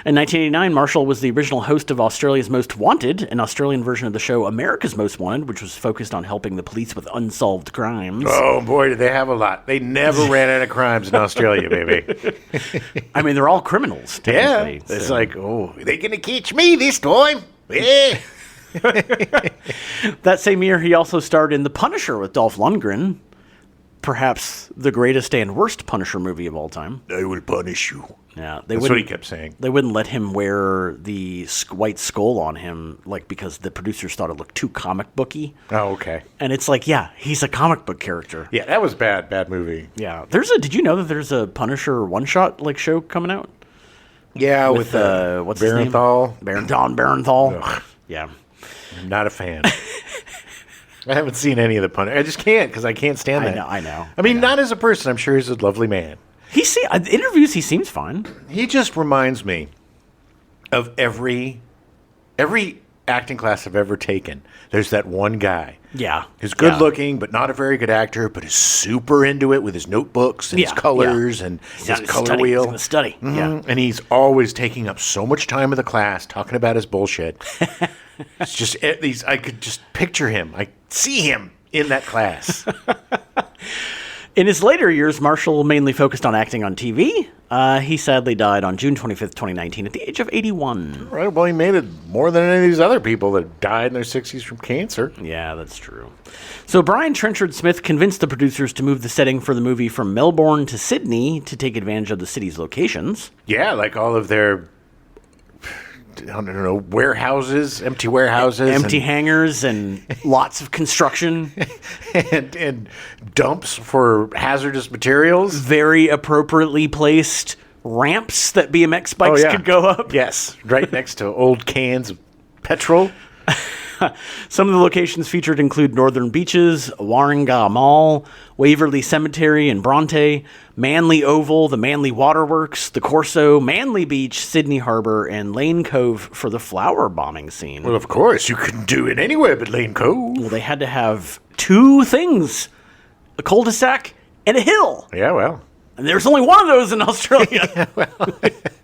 In 1989, Marshall was the original host of Australia's Most Wanted, an Australian version of the show America's Most Wanted, which was focused on helping the police with unsolved crimes. Oh, boy, did they have a lot. They never ran out of crimes in Australia, baby. I mean, they're all criminals, Yeah. technically. It's like, oh, they going to catch me this time? Yeah. That same year, he also starred in The Punisher with Dolph Lundgren, perhaps the greatest and worst Punisher movie of all time. I will punish you. Yeah, That's what he kept saying. They wouldn't let him wear the white skull on him, like because the producers thought it looked too comic booky. Oh, okay. And it's like, yeah, he's a comic book character. Yeah, that was bad movie. Yeah, did you know that there's a Punisher one-shot like show coming out? Yeah, With what's his name? Barenthal. Barenthal. Ugh. Yeah. I'm not a fan. I haven't seen any of the Punisher. I just can't because I can't stand that. I know. I mean, not as a person. I'm sure he's a lovely man. Interviews, he seems fine. He just reminds me of every acting class I've ever taken. There's that one guy. Yeah. Who's good looking, but not a very good actor, but is super into it with his notebooks and his colors and his color wheel. He's in the study. Mhm. Yeah. And he's always taking up so much time in the class talking about his bullshit. It's just I could just picture him. I see him in that class. In his later years, Marshall mainly focused on acting on TV. He sadly died on June 25th, 2019, at the age of 81. Right, well, he made it more than any of these other people that died in their 60s from cancer. Yeah, that's true. So Brian Trenchard-Smith convinced the producers to move the setting for the movie from Melbourne to Sydney to take advantage of the city's locations. Yeah, like all of their, I don't know, warehouses, empty warehouses. Empty hangars and lots of construction. and dumps for hazardous materials. Very appropriately placed ramps that BMX bikes could go up. Yes, right next to old cans of petrol. Some of the locations featured include Northern Beaches, Warringah Mall, Waverley Cemetery in Bronte, Manly Oval, the Manly Waterworks, the Corso, Manly Beach, Sydney Harbor, and Lane Cove for the flower bombing scene. Well, of course, you couldn't do it anywhere but Lane Cove. Well, they had to have two things, a cul-de-sac and a hill. Yeah, well. And there's only one of those in Australia.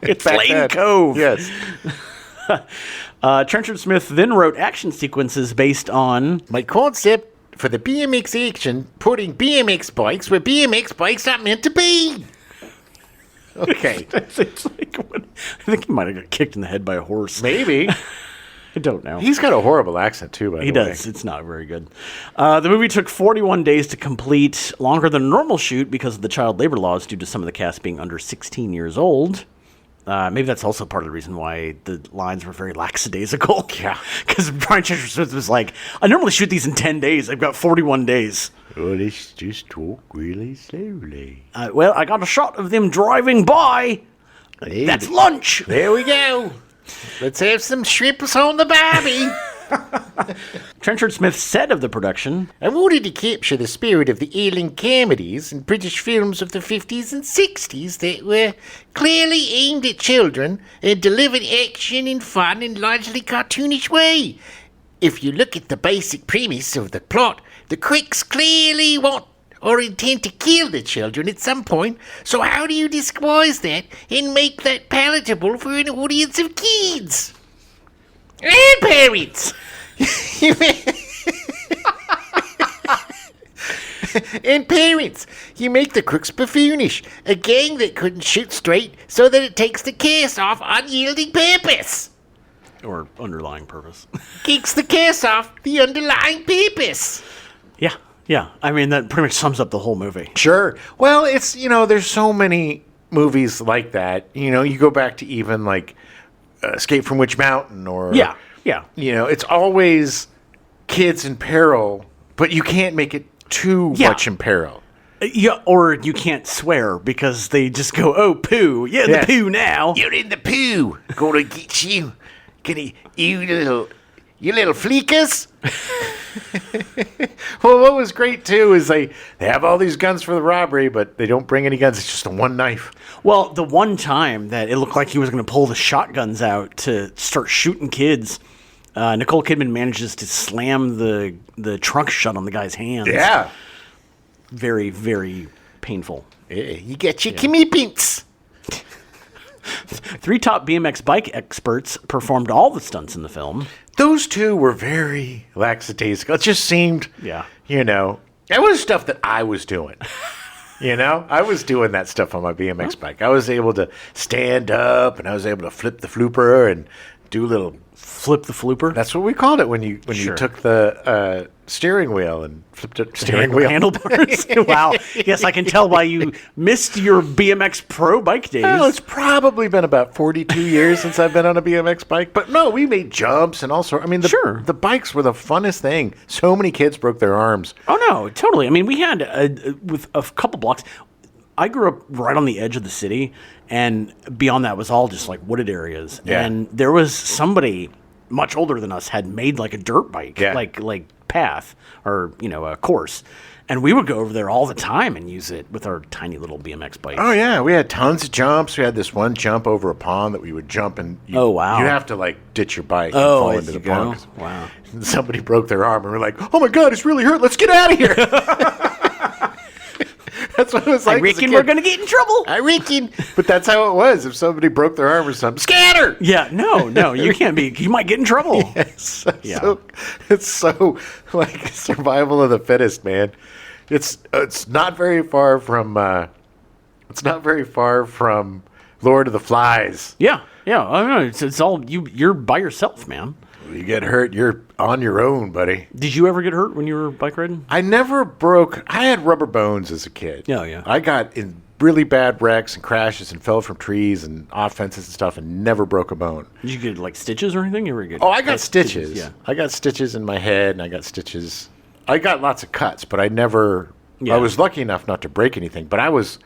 It's Lane Cove. Yes. Trenchard-Smith then wrote action sequences based on... My concept for the BMX action, putting BMX bikes where BMX bikes are meant to be. Okay. It's like, I think he might have got kicked in the head by a horse. Maybe. I don't know. He's got a horrible accent, too, by the way. He does. It's not very good. The movie took 41 days to complete, longer than a normal shoot because of the child labor laws due to some of the cast being under 16 years old. Maybe that's also part of the reason why the lines were very lackadaisical. Yeah. Because Brian Trenchard-Smith was like, I normally shoot these in 10 days. I've got 41 days. Oh, let's just talk really slowly. Well, I got a shot of them driving by. Hey, That's lunch. There we go. Let's have some shrimps on the barbie. Trenchard-Smith said of the production, I wanted to capture the spirit of the ailing comedies in British films of the 50s and 60s that were clearly aimed at children and delivered action in fun and largely cartoonish way. If you look at the basic premise of the plot, the crooks clearly want or intend to kill the children at some point, so how do you disguise that and make that palatable for an audience of kids? And parents! And parents, you make the crooks buffoonish, a gang that couldn't shoot straight so that it takes the cast off unyielding purpose. or underlying purpose. Kicks the cast off the underlying purpose. Yeah. I mean, that pretty much sums up the whole movie. Sure. Well, it's, there's so many movies like that. You go back to even like Escape from Witch Mountain or... Yeah. It's always kids in peril, but you can't make it too much in peril. Yeah, or you can't swear because they just go, oh, poo. Yeah, the poo now. You're in the poo. Gonna get you. You little fleekas. Well, what was great, too, is they have all these guns for the robbery, but they don't bring any guns. It's just a one knife. Well, the one time that it looked like he was going to pull the shotguns out to start shooting kids, Nicole Kidman manages to slam the trunk shut on the guy's hands. Yeah. Very, very painful. You get your comeuppance. 3 top BMX bike experts performed all the stunts in the film. Those two were very lackadaisical. It just seemed, that was stuff that I was doing. I was doing that stuff on my BMX bike. I was able to stand up and I was able to flip the flooper and do little... Flip the flooper? That's what we called it when you took the steering wheel and flipped it. Steering wheel. Handlebars? Wow. Yes, I can tell why you missed your BMX Pro bike days. Well, it's probably been about 42 years since I've been on a BMX bike. But no, we made jumps and all sorts. I mean, the bikes were the funnest thing. So many kids broke their arms. Oh, no, totally. I mean, we had, with a couple blocks... I grew up right on the edge of the city, and beyond that was all just like wooded areas. Yeah. And there was somebody much older than us had made like a dirt bike, like path or a course, and we would go over there all the time and use it with our tiny little BMX bikes. Oh yeah, we had tons of jumps. We had this one jump over a pond that we would jump, and you have to like ditch your bike and fall into the pond. Wow! And somebody broke their arm, and we're like, "Oh my god, it's really hurt! Let's get out of here!" That's what it was like. I reckon we're going to get in trouble. I reckon. But that's how it was. If somebody broke their arm or something, scatter! Yeah, no, you can't be. You might get in trouble. Yes. It's so like survival of the fittest, man. It's not very far from Lord of the Flies. Yeah. I don't know. It's all you're by yourself, man. You get hurt, you're on your own, buddy. Did you ever get hurt when you were bike riding? I never broke. I had rubber bones as a kid. Yeah. I got in really bad wrecks and crashes and fell from trees and off fences and stuff and never broke a bone. Did you get like stitches or anything? You ever get? Oh, I got stitches. Yeah. I got stitches in my head and I got stitches. I got lots of cuts, but I never. Yeah. I was lucky enough not to break anything. But I was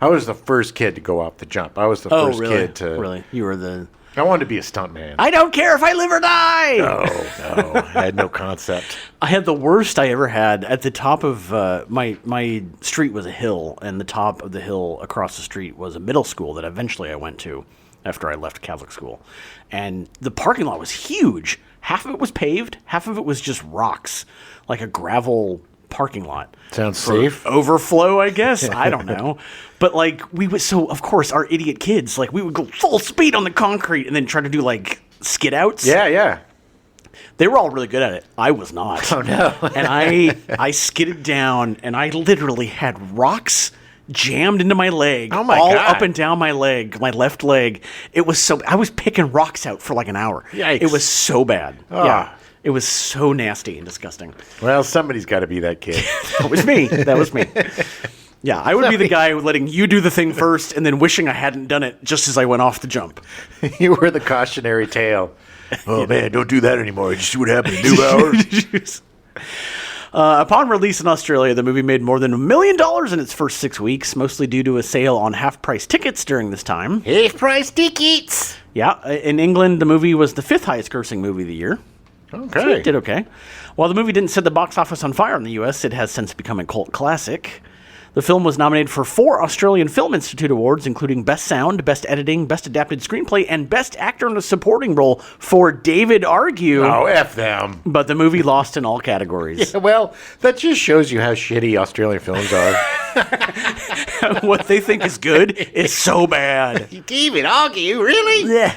the first kid to go off the jump. I was the first kid to. Really? You were the. I wanted to be a stuntman. I don't care if I live or die. No, I had no concept. I had the worst I ever had. At the top of my street was a hill, and the top of the hill across the street was a middle school that eventually I went to after I left Catholic school. And the parking lot was huge. Half of it was paved, half of it was just rocks, like a gravel parking lot. Sounds safe. Overflow, I guess. I don't know. But like of course our idiot kids, like we would go full speed on the concrete and then try to do like skid outs. Yeah. They were all really good at it. I was not. Oh no. And I skidded down and I literally had rocks jammed into my leg. Oh my all God. Up and down my leg, my left leg. It was I was picking rocks out for like an hour. Yikes. It was so bad. Oh. Yeah. It was so nasty and disgusting. Well, somebody's got to be that kid. That was me. Yeah, I would be the guy letting you do the thing first and then wishing I hadn't done it just as I went off the jump. You were the cautionary tale. Oh, man, don't do that anymore. Did you see what happened in 2 hours? Upon release in Australia, the movie made more than $1 million in its first 6 weeks, mostly due to a sale on half-price tickets during this time. Half-price tickets. Yeah, in England, the movie was the 5th highest-grossing movie of the year. Okay. So it did okay. While the movie didn't set the box office on fire in the U.S., it has since become a cult classic. The film was nominated for 4 Australian Film Institute awards, including Best Sound, Best Editing, Best Adapted Screenplay, and Best Actor in a Supporting Role for David Argue. Oh, F them. But the movie lost in all categories. Yeah, well, that just shows you how shitty Australian films are. What they think is good is so bad. David Argue, really? Yeah.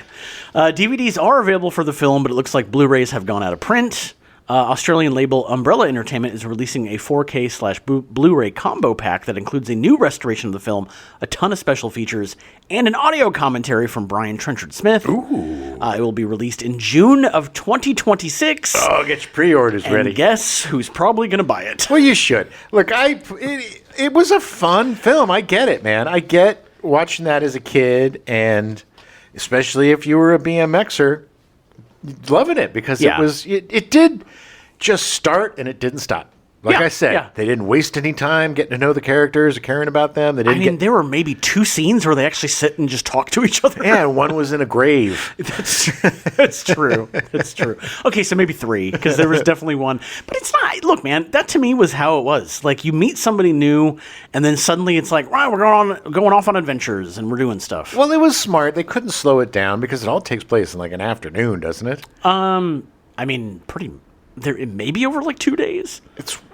DVDs are available for the film, but it looks like Blu-rays have gone out of print. Australian label Umbrella Entertainment is releasing a 4K/Blu-ray combo pack that includes a new restoration of the film, a ton of special features, and an audio commentary from Brian Trenchard-Smith. Ooh. It will be released in June of 2026. Oh, get your pre-orders and ready. Guess who's probably going to buy it? Well, you should. Look, it was a fun film. I get it, man. I get watching that as a kid, and especially if you were a BMXer, loving it because it did just start and it didn't stop. Like I said, they didn't waste any time getting to know the characters or caring about them. They didn't. There were maybe 2 scenes where they actually sit and just talk to each other. Yeah, and one was in a grave. That's true. That's true. Okay, so maybe 3 because there was definitely one. But it's not. Look, man, that to me was how it was. Like you meet somebody new, and then suddenly it's like, wow, we're going off on adventures and we're doing stuff. Well, it was smart. They couldn't slow it down because it all takes place in like an afternoon, doesn't it? I mean, it may be over like 2 days.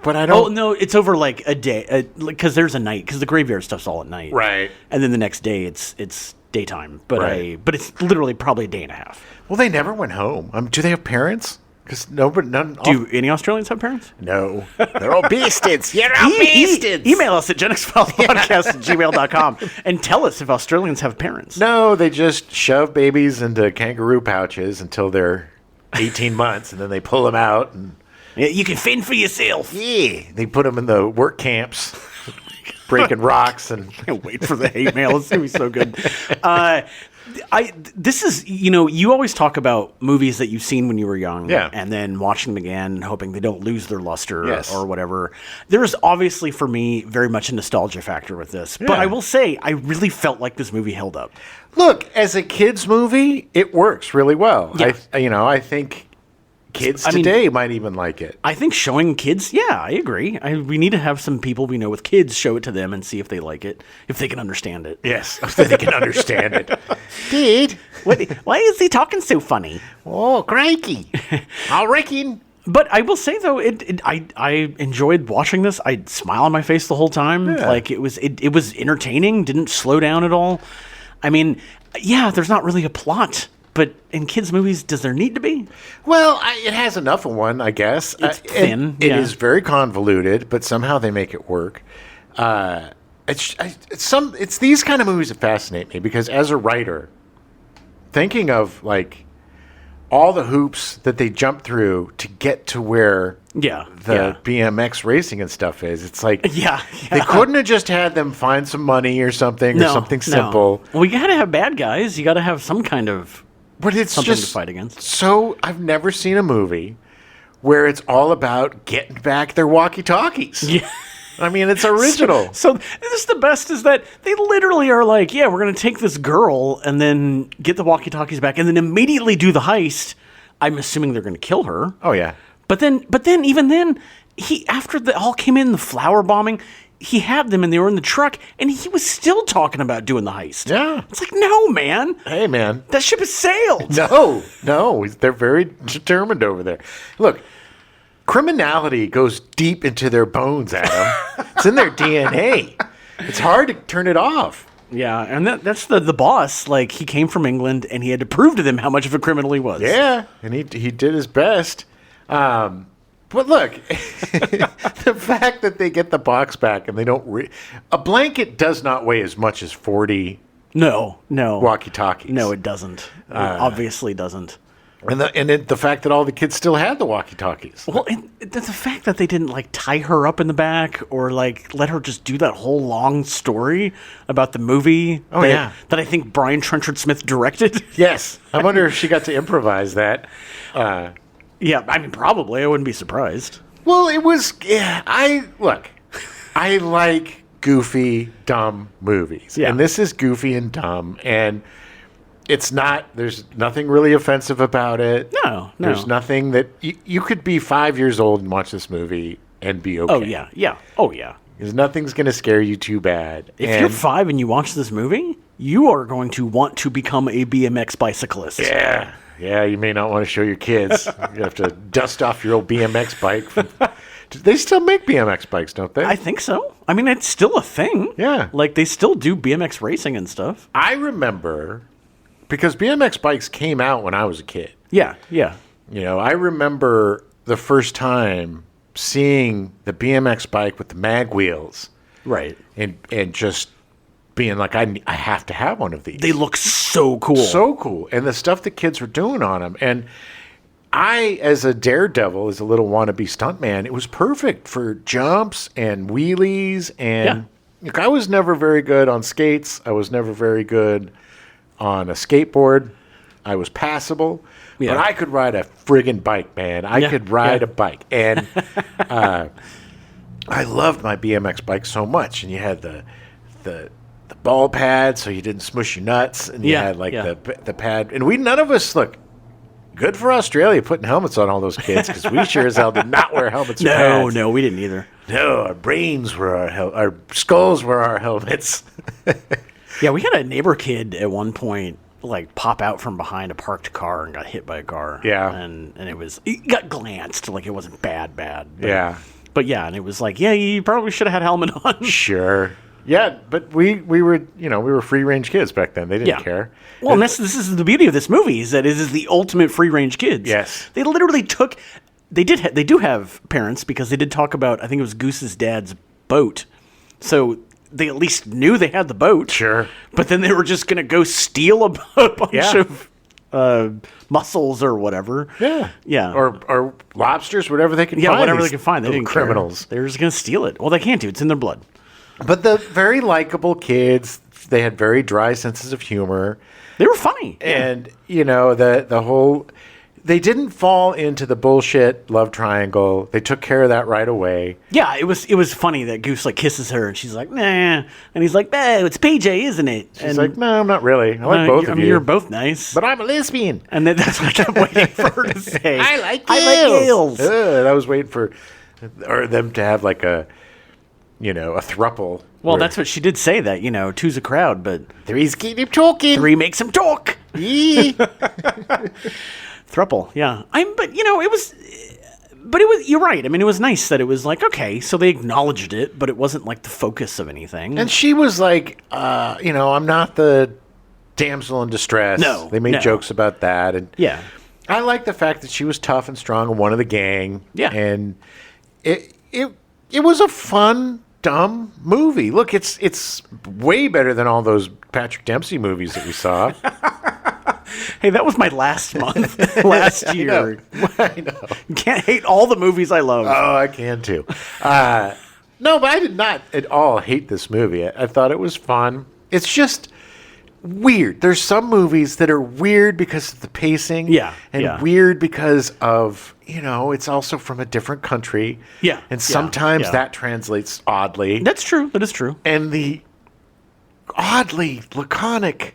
But I don't. Oh no, it's over like a day because there's a night because the graveyard stuff's all at night, Right. And then the next day it's daytime, but Right. but it's literally probably a day and a half. Well, they never went home. Do they have parents? Because none. Do any Australians have parents? No, they're all bastards. You're all bastards. Email us at genxfilespodcast@gmail.com and tell us if Australians have parents. No, they just shove babies into kangaroo pouches until they're 18 months, and then they pull them out. And You can fend for yourself. yeah, they put them in the work camps, breaking rocks. And Can't wait for the hate mail. It's going to be so good. This is, you always talk about movies that you've seen when you were young, Yeah. and then watching them again and hoping they don't lose their luster Yes. or whatever. There is obviously, for me, very much a nostalgia factor with this. But Yeah. I will say, I really felt like this movie held up. look, as a kids movie, it works really well. Yeah. I think kids today might even like it. I think showing kids, I agree. We need to have some people we know with kids show it to them and see if they like it, if they can understand it. Yes, so they can understand it. Dad, Why is he talking so funny? oh, crikey. I reckon. But I will say though, I enjoyed watching this. I had a smile on my face the whole time. Yeah. Like it was entertaining. Didn't slow down at all. I mean, there's not really a plot, but in kids' movies, does there need to be? Well, it has enough of one, I guess. It's thin, It yeah. is very convoluted, but somehow they make it work. It's these kind of movies that fascinate me because as a writer, thinking of like all the hoops that they jump through to get to where the BMX racing and stuff is, it's like they couldn't have just had them find some money or something or something simple. Well, you got to have bad guys. You got to have some kind of But it's something just to fight against. So I've never seen a movie where it's all about getting back their walkie-talkies. Yeah. I mean, it's original. So this is the best is that they literally are like, we're going to take this girl and then get the walkie-talkies back and then immediately do the heist. I'm assuming they're going to kill her. Oh yeah. But then even then, after they all came in, the flower bombing, he had them and they were in the truck and he was still talking about doing the heist. Yeah. It's like, no, man. Hey, man. That ship has sailed. No, they're very determined over there. Look, criminality goes deep into their bones, Adam. It's in their DNA. It's hard to turn it off. Yeah, and that's the boss. Like, he came from England, and he had to prove to them how much of a criminal he was. Yeah, and he did his best. But look, the fact that they get the box back and they don't... a blanket does not weigh as much as 40 No. walkie-talkies. No, it doesn't. It obviously doesn't. And the fact that all the kids still had the walkie-talkies. Well, and the fact that they didn't, like, tie her up in the back or, like, let her just do that whole long story about the movie that I think Brian Trenchard-Smith directed. Yes. I wonder if she got to improvise that. Yeah, I mean, probably. I wouldn't be surprised. Well, it was. Yeah, I like goofy, dumb movies, Yeah. and this is goofy and dumb, and it's not. There's nothing really offensive about it. No. There's nothing that you could be 5 years old and watch this movie and be okay. Oh yeah. Because nothing's going to scare you too bad. If you're 5 and you watch this movie, you are going to want to become a BMX bicyclist. Yeah, you may not want to show your kids. You have to dust off your old BMX bike. They still make BMX bikes, don't they? I think so. I mean, it's still a thing. Yeah. Like, they still do BMX racing and stuff. I remember, because BMX bikes came out when I was a kid. Yeah. I remember the first time seeing the BMX bike with the mag wheels. Right. And just being like, I have to have one of these. They look so cool. So cool. And the stuff the kids were doing on them. And I, as a daredevil, as a little wannabe stuntman, it was perfect for jumps and wheelies. And I was never very good on skates. I was never very good on a skateboard. I was passable. Yeah. But I could ride a friggin' bike, man. I could ride a bike. And I loved my BMX bike so much. And you had the ball pad so you didn't smush your nuts. And you had the pad. And none of us, look, good for Australia putting helmets on all those kids, because we sure as hell did not wear helmets. No, we didn't either. No, our brains were our skulls were our helmets. Yeah, we had a neighbor kid at one point, like, pop out from behind a parked car and got hit by a car. Yeah. And he got glanced, like, it wasn't bad. But, Yeah. But yeah, and it was like, yeah, you probably should have had a helmet on. Sure. Yeah, but we were free range kids back then. They didn't care. Well, and this is the beauty of this movie, is that it is the ultimate free range kids. Yes. They literally took. They do have parents, because they did talk about, I think it was Goose's dad's boat, so they at least knew they had the boat. Sure. But then they were just going to go steal a bunch of mussels or whatever. Yeah. Yeah. Or lobsters, whatever they could find. Yeah, whatever these they could find. They little didn't criminals. care. They were just going to steal it. Well, they can't do. It's in their blood. But the very likable kids, they had very dry senses of humor. They were funny. And, the whole... They didn't fall into the bullshit love triangle. They took care of that right away. Yeah, it was funny that Goose, like, kisses her, and she's like, nah. And he's like, it's PJ, isn't it? She's like, no, not really. I like both of you. You're both nice. But I'm a lesbian. And then that's what I kept waiting for her to say. I like Gales. I was waiting for them to have like a thruple. Well, that's what she did say, that, two's a crowd, but three's keep him talking. Three makes him talk. Yeah. Thruple, yeah. But it was, you're right. I mean, it was nice that it was like, okay, so they acknowledged it, but it wasn't like the focus of anything. And she was like, I'm not the damsel in distress. No. They made jokes about that. And yeah. I like the fact that she was tough and strong and one of the gang. Yeah. And it was a fun, dumb movie. Look, it's way better than all those Patrick Dempsey movies that we saw. Hey, that was my last month, last year. I know. You can't hate all the movies I love. Oh, I can too. No, but I did not at all hate this movie. I thought it was fun. It's just weird. There's some movies that are weird because of the pacing. Yeah, And yeah. weird because of, it's also from a different country. Yeah, And sometimes yeah. that translates oddly. That's true. That is true. And the oddly laconic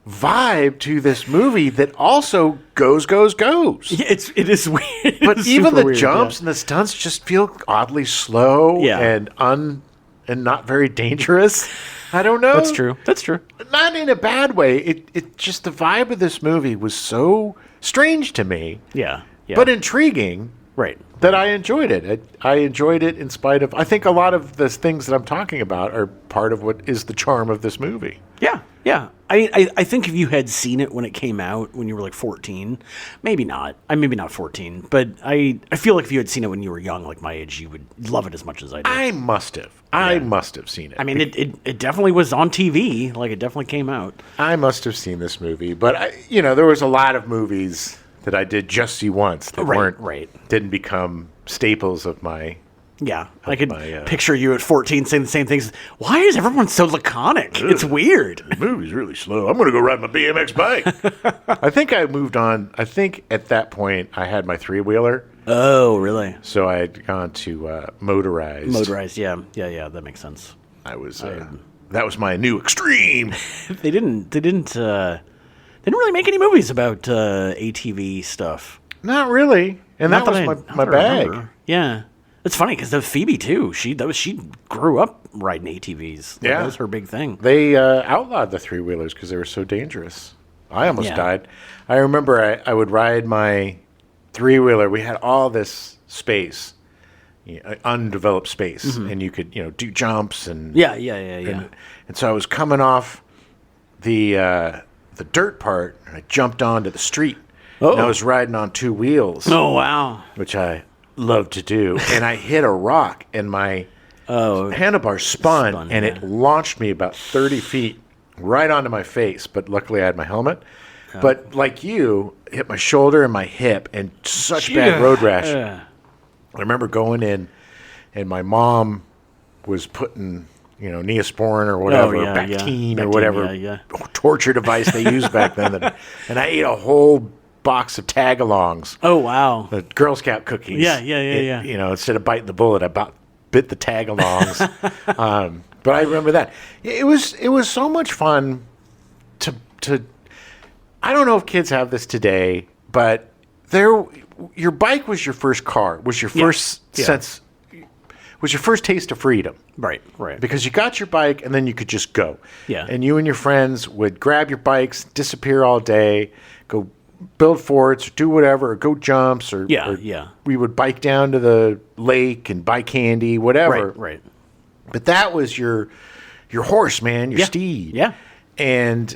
vibe to this movie that also goes. Yeah, it is weird. But even super the weird, jumps and the stunts just feel oddly slow Yeah. and not very dangerous. I don't know. That's true. That's true. Not in a bad way. It just, the vibe of this movie was so strange to me, Yeah. but intriguing. Right. That I enjoyed it. I enjoyed it in spite of... I think a lot of the things that I'm talking about are part of what is the charm of this movie. Yeah. Yeah. I think if you had seen it when it came out, when you were like 14, maybe not. Maybe not 14, but I feel like if you had seen it when you were young, like my age, you would love it as much as I did. I must have. I must have seen it. I mean, it definitely was on TV. Like, it definitely came out. I must have seen this movie. But, there was a lot of movies that I did just see once that didn't become staples of my... Yeah, I could picture you at 14 saying the same things. Why is everyone so laconic? It's weird. The movie's really slow. I'm going to go ride my BMX bike. I think I moved on. I think at that point I had my three-wheeler. Oh, really? So I had gone to motorized. Motorized, yeah. That makes sense. I was that was my new extreme. They didn't really make any movies about ATV stuff. Not really, and Not that I- was not my that I bag. remember. Yeah, it's funny because Phoebe too. She grew up riding ATVs. Like, Yeah. that was her big thing. They outlawed the 3-wheelers because they were so dangerous. I almost Yeah. died. I remember I would ride my 3-wheeler. We had all this space, undeveloped space, and you could do jumps and Yeah. And so I was coming off the dirt part, and I jumped onto the street. And I Oh. was riding on 2 wheels, Oh wow. which I love to do. And I hit a rock, and my Oh handlebar spun, and yeah. it launched me about 30 feet right onto my face. But luckily, I had my helmet. But like you, hit my shoulder and my hip, and such bad road rash. Yeah. I remember going in, and my mom was putting, Neosporin or whatever, Oh, yeah, Bactine yeah. or whatever Yeah. torture device they used back then. And I ate a whole box of tag-alongs, Oh wow. the Girl Scout cookies. Yeah. Instead of biting the bullet, I bit the tag-alongs. But I remember that. It was so much fun to. I don't know if kids have this today, but your bike was your first car, was your first sense, was your first taste of freedom. Right. Because you got your bike and then you could just go. Yeah. And you and your friends would grab your bikes, disappear all day, go build forts, or do whatever, or go jumps, or Yeah. we would bike down to the lake and buy candy, whatever. Right. But that was your horse, man, your Yeah. steed. Yeah. And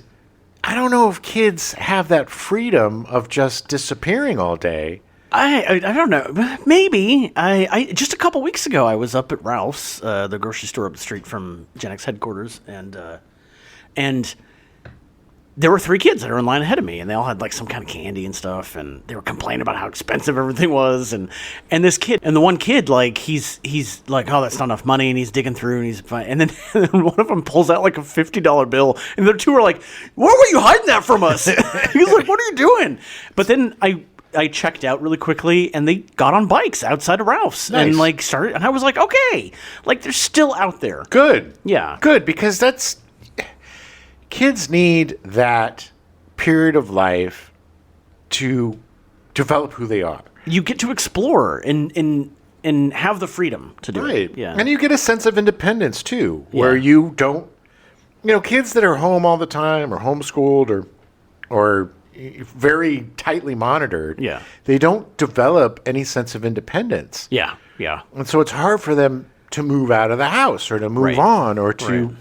I don't know if kids have that freedom of just disappearing all day. I don't know. Maybe I just a couple weeks ago I was up at Ralph's, the grocery store up the street from Gen X headquarters, and there were 3 kids that were in line ahead of me, and they all had like some kind of candy and stuff, and they were complaining about how expensive everything was, and this kid, and the one kid, like he's like, oh, that's not enough money, and he's digging through, and he's fine, and then one of them pulls out like a $50 bill, and the 2 are like, why were you hiding that from us? He's like, what are you doing? But then I checked out really quickly, and they got on bikes outside of Ralph's Nice. and like started, and I was like, okay, like they're still out there. Good. Yeah. Good, because kids need that period of life to develop who they are. You get to explore and have the freedom to do Right. it. Yeah. And you get a sense of independence too, where Yeah. you don't, kids that are home all the time or homeschooled or very tightly monitored, Yeah. they don't develop any sense of independence. Yeah. And so it's hard for them to move out of the house or to move Right. on or to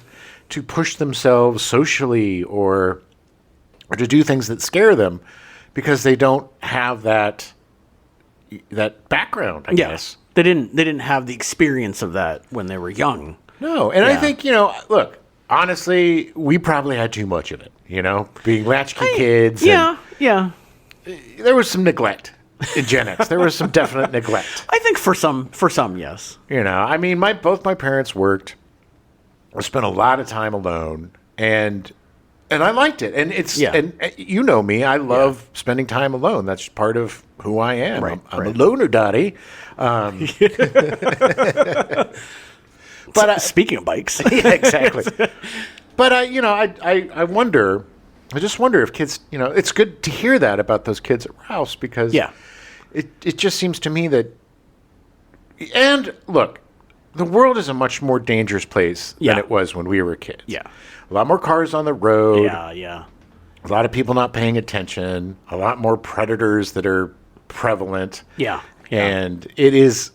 push themselves socially or to do things that scare them because they don't have that background, I guess. They didn't have the experience of that when they were young. No, and I Yeah. think, look, honestly, we probably had too much of it, being latchkey kids. Yeah. There was some neglect in Gen X. There was some definite neglect. I think for some, yes. I mean, both my parents worked. I spent a lot of time alone, and I liked it. And and you know me, I love spending time alone. That's part of who I am. Right, I'm a loner, daddy. But speaking of bikes, Yeah, exactly. But I wonder. I just wonder if kids. It's good to hear that about those kids at Ralph's because it just seems to me that. And look, the world is a much more dangerous place than it was when we were kids. Yeah. A lot more cars on the road. yeah. A lot of people not paying attention. A lot more predators that are prevalent. Yeah. And it is.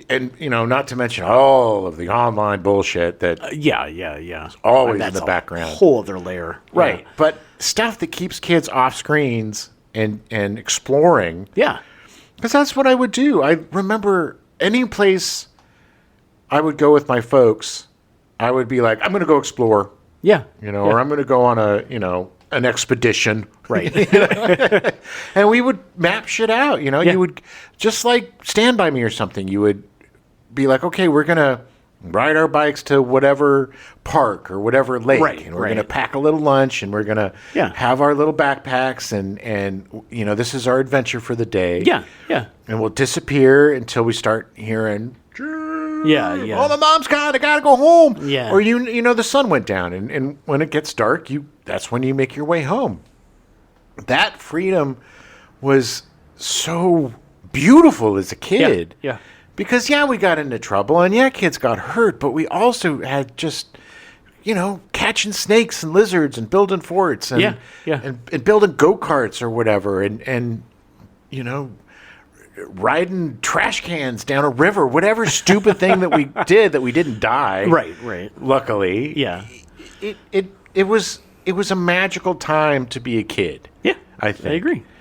And, not to mention all of the online bullshit that Yeah. always in That's the a background. whole other layer. Right. Yeah. But stuff that keeps kids off screens and exploring. Yeah. Because that's what I would do. I remember any place I would go with my folks, I would be like, I'm going to go explore, Yeah. or I'm going to go on an expedition. Right. And we would map shit out, Yeah. You would, just like Stand By Me or something, you would be like, okay, we're going to ride our bikes to whatever park or whatever lake, Right, and we're right. going to pack a little lunch, and we're going to Yeah. have our little backpacks, and this is our adventure for the day. Yeah, yeah. And we'll disappear until we start hearing, Yeah, yeah. oh, my mom's gone, I got to go home. Yeah. Or, the sun went down, and when it gets dark, that's when you make your way home. That freedom was so beautiful as a kid. Yeah. Because, we got into trouble, and kids got hurt, but we also had just, catching snakes and lizards and building forts and, and building go-karts or whatever, and riding trash cans down a river, whatever stupid thing that we did that we didn't die. Right. Luckily. Yeah. It was a magical time to be a kid. Yeah. I think.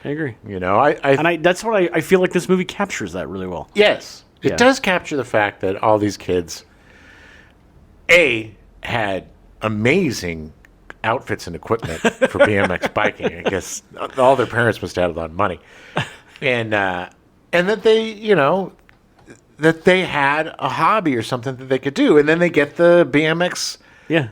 I agree. That's what I feel like this movie captures that really well. Yes. It Yeah. does capture the fact that all these kids, had amazing outfits and equipment for BMX biking. I guess all their parents must have had a lot of money. And that they, that they had a hobby or something that they could do. And then they get the BMX Yeah.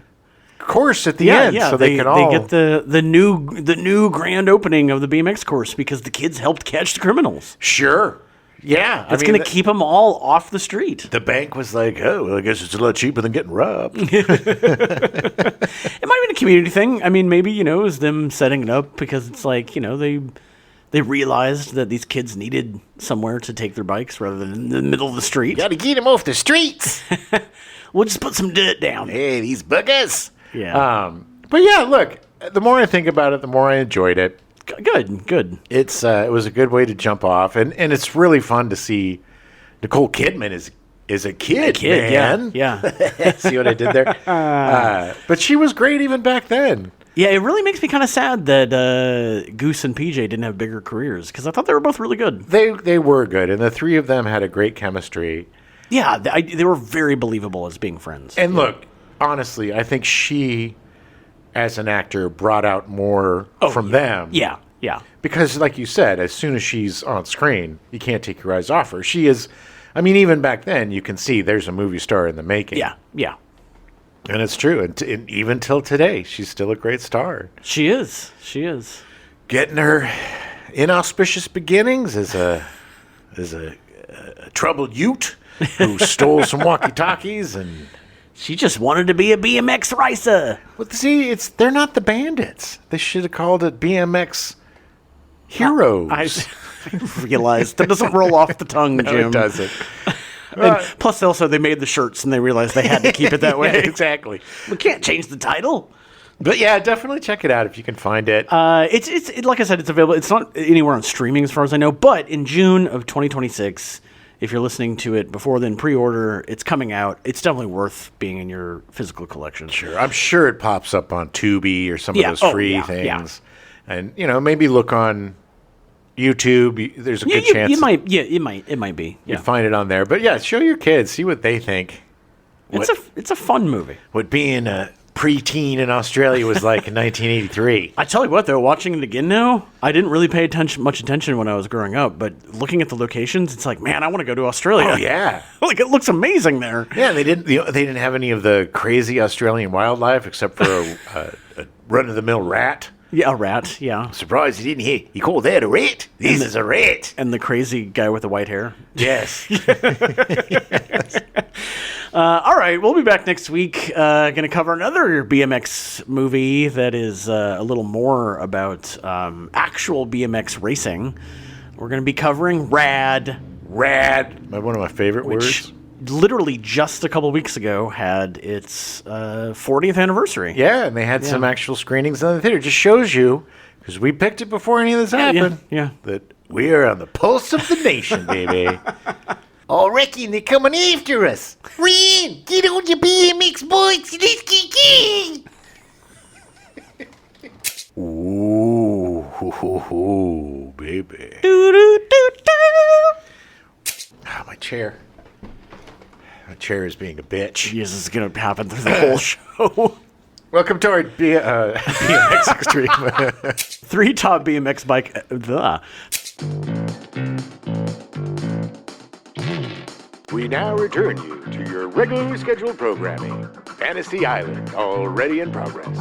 course at the end, so they can all... They get the new grand opening of the BMX course because the kids helped catch the criminals. Sure. Yeah. It's going to keep them all off the street. The bank was like, oh, well, I guess it's a lot cheaper than getting robbed. It might have been a community thing. I mean, maybe, it was them setting it up because it's like, they realized that these kids needed somewhere to take their bikes rather than in the middle of the street. Got to get them off the streets. We'll just put some dirt down. Hey, these buggers. Yeah. But look, the more I think about it, the more I enjoyed it. Good. It was a good way to jump off, and it's really fun to see Nicole Kidman is a kid, man. Yeah. See what I did there? But she was great even back then. Yeah, it really makes me kind of sad that Goose and PJ didn't have bigger careers because I thought they were both really good. They were good, and the three of them had a great chemistry. Yeah, they were very believable as being friends. And look, honestly, I think she, as an actor, brought out more from them. Yeah. Because, like you said, as soon as she's on screen, you can't take your eyes off her. She is, I mean, even back then, you can see there's a movie star in the making. Yeah. And it's true. And even till today, she's still a great star. She is. Getting her inauspicious beginnings as a troubled Ute who stole some walkie-talkies and... She just wanted to be a BMX racer. Well, see, they're not the Bandits. They should have called it BMX Heroes. I realized that doesn't roll off the tongue, No, Jim. it doesn't. And plus, also, they made the shirts and they realized they had to keep it that way. Yeah, exactly. We can't change the title. But yeah, definitely check it out if you can find it. It's like I said, it's available. It's not anywhere on streaming as far as I know, but in June of 2026, if you're listening to it before then, pre-order. It's coming out. It's definitely worth being in your physical collection. Sure. I'm sure it pops up on Tubi or some of those free things. Yeah. And, maybe look on YouTube. There's a good chance. It might be. You Yeah. find it on there. But yeah, show your kids. See what they think. It's a fun movie. What being a preteen in Australia was like in 1983. I tell you what, though, watching it again now, I didn't really pay much attention when I was growing up, but looking at the locations, it's like, man, I want to go to Australia. Oh, yeah. Like, it looks amazing there. Yeah, they didn't have any of the crazy Australian wildlife except for a run-of-the-mill rat. Yeah, a rat, yeah. Surprised you didn't hear. You call that a rat? This is a rat. And the crazy guy with the white hair. Yes. All right, we'll be back next week. Going to cover another BMX movie that is a little more about actual BMX racing. We're going to be covering Rad. Rad. One of my favorite Which words. literally just a couple weeks ago had its 40th anniversary. Yeah, and they had some actual screenings in the theater. Just shows you, because we picked it before any of this happened, yeah. that we are on the pulse of the nation, baby. Oh, Ricky, they're coming after us. Ryan, get on your BMX bikes. Let's get Ooh, baby. Ah, my chair. My chair is being a bitch. This is going to happen through the whole show. Welcome to our BMX Extreme. 3 top BMX bike. We now return you to your regularly scheduled programming. Fantasy Island, already in progress.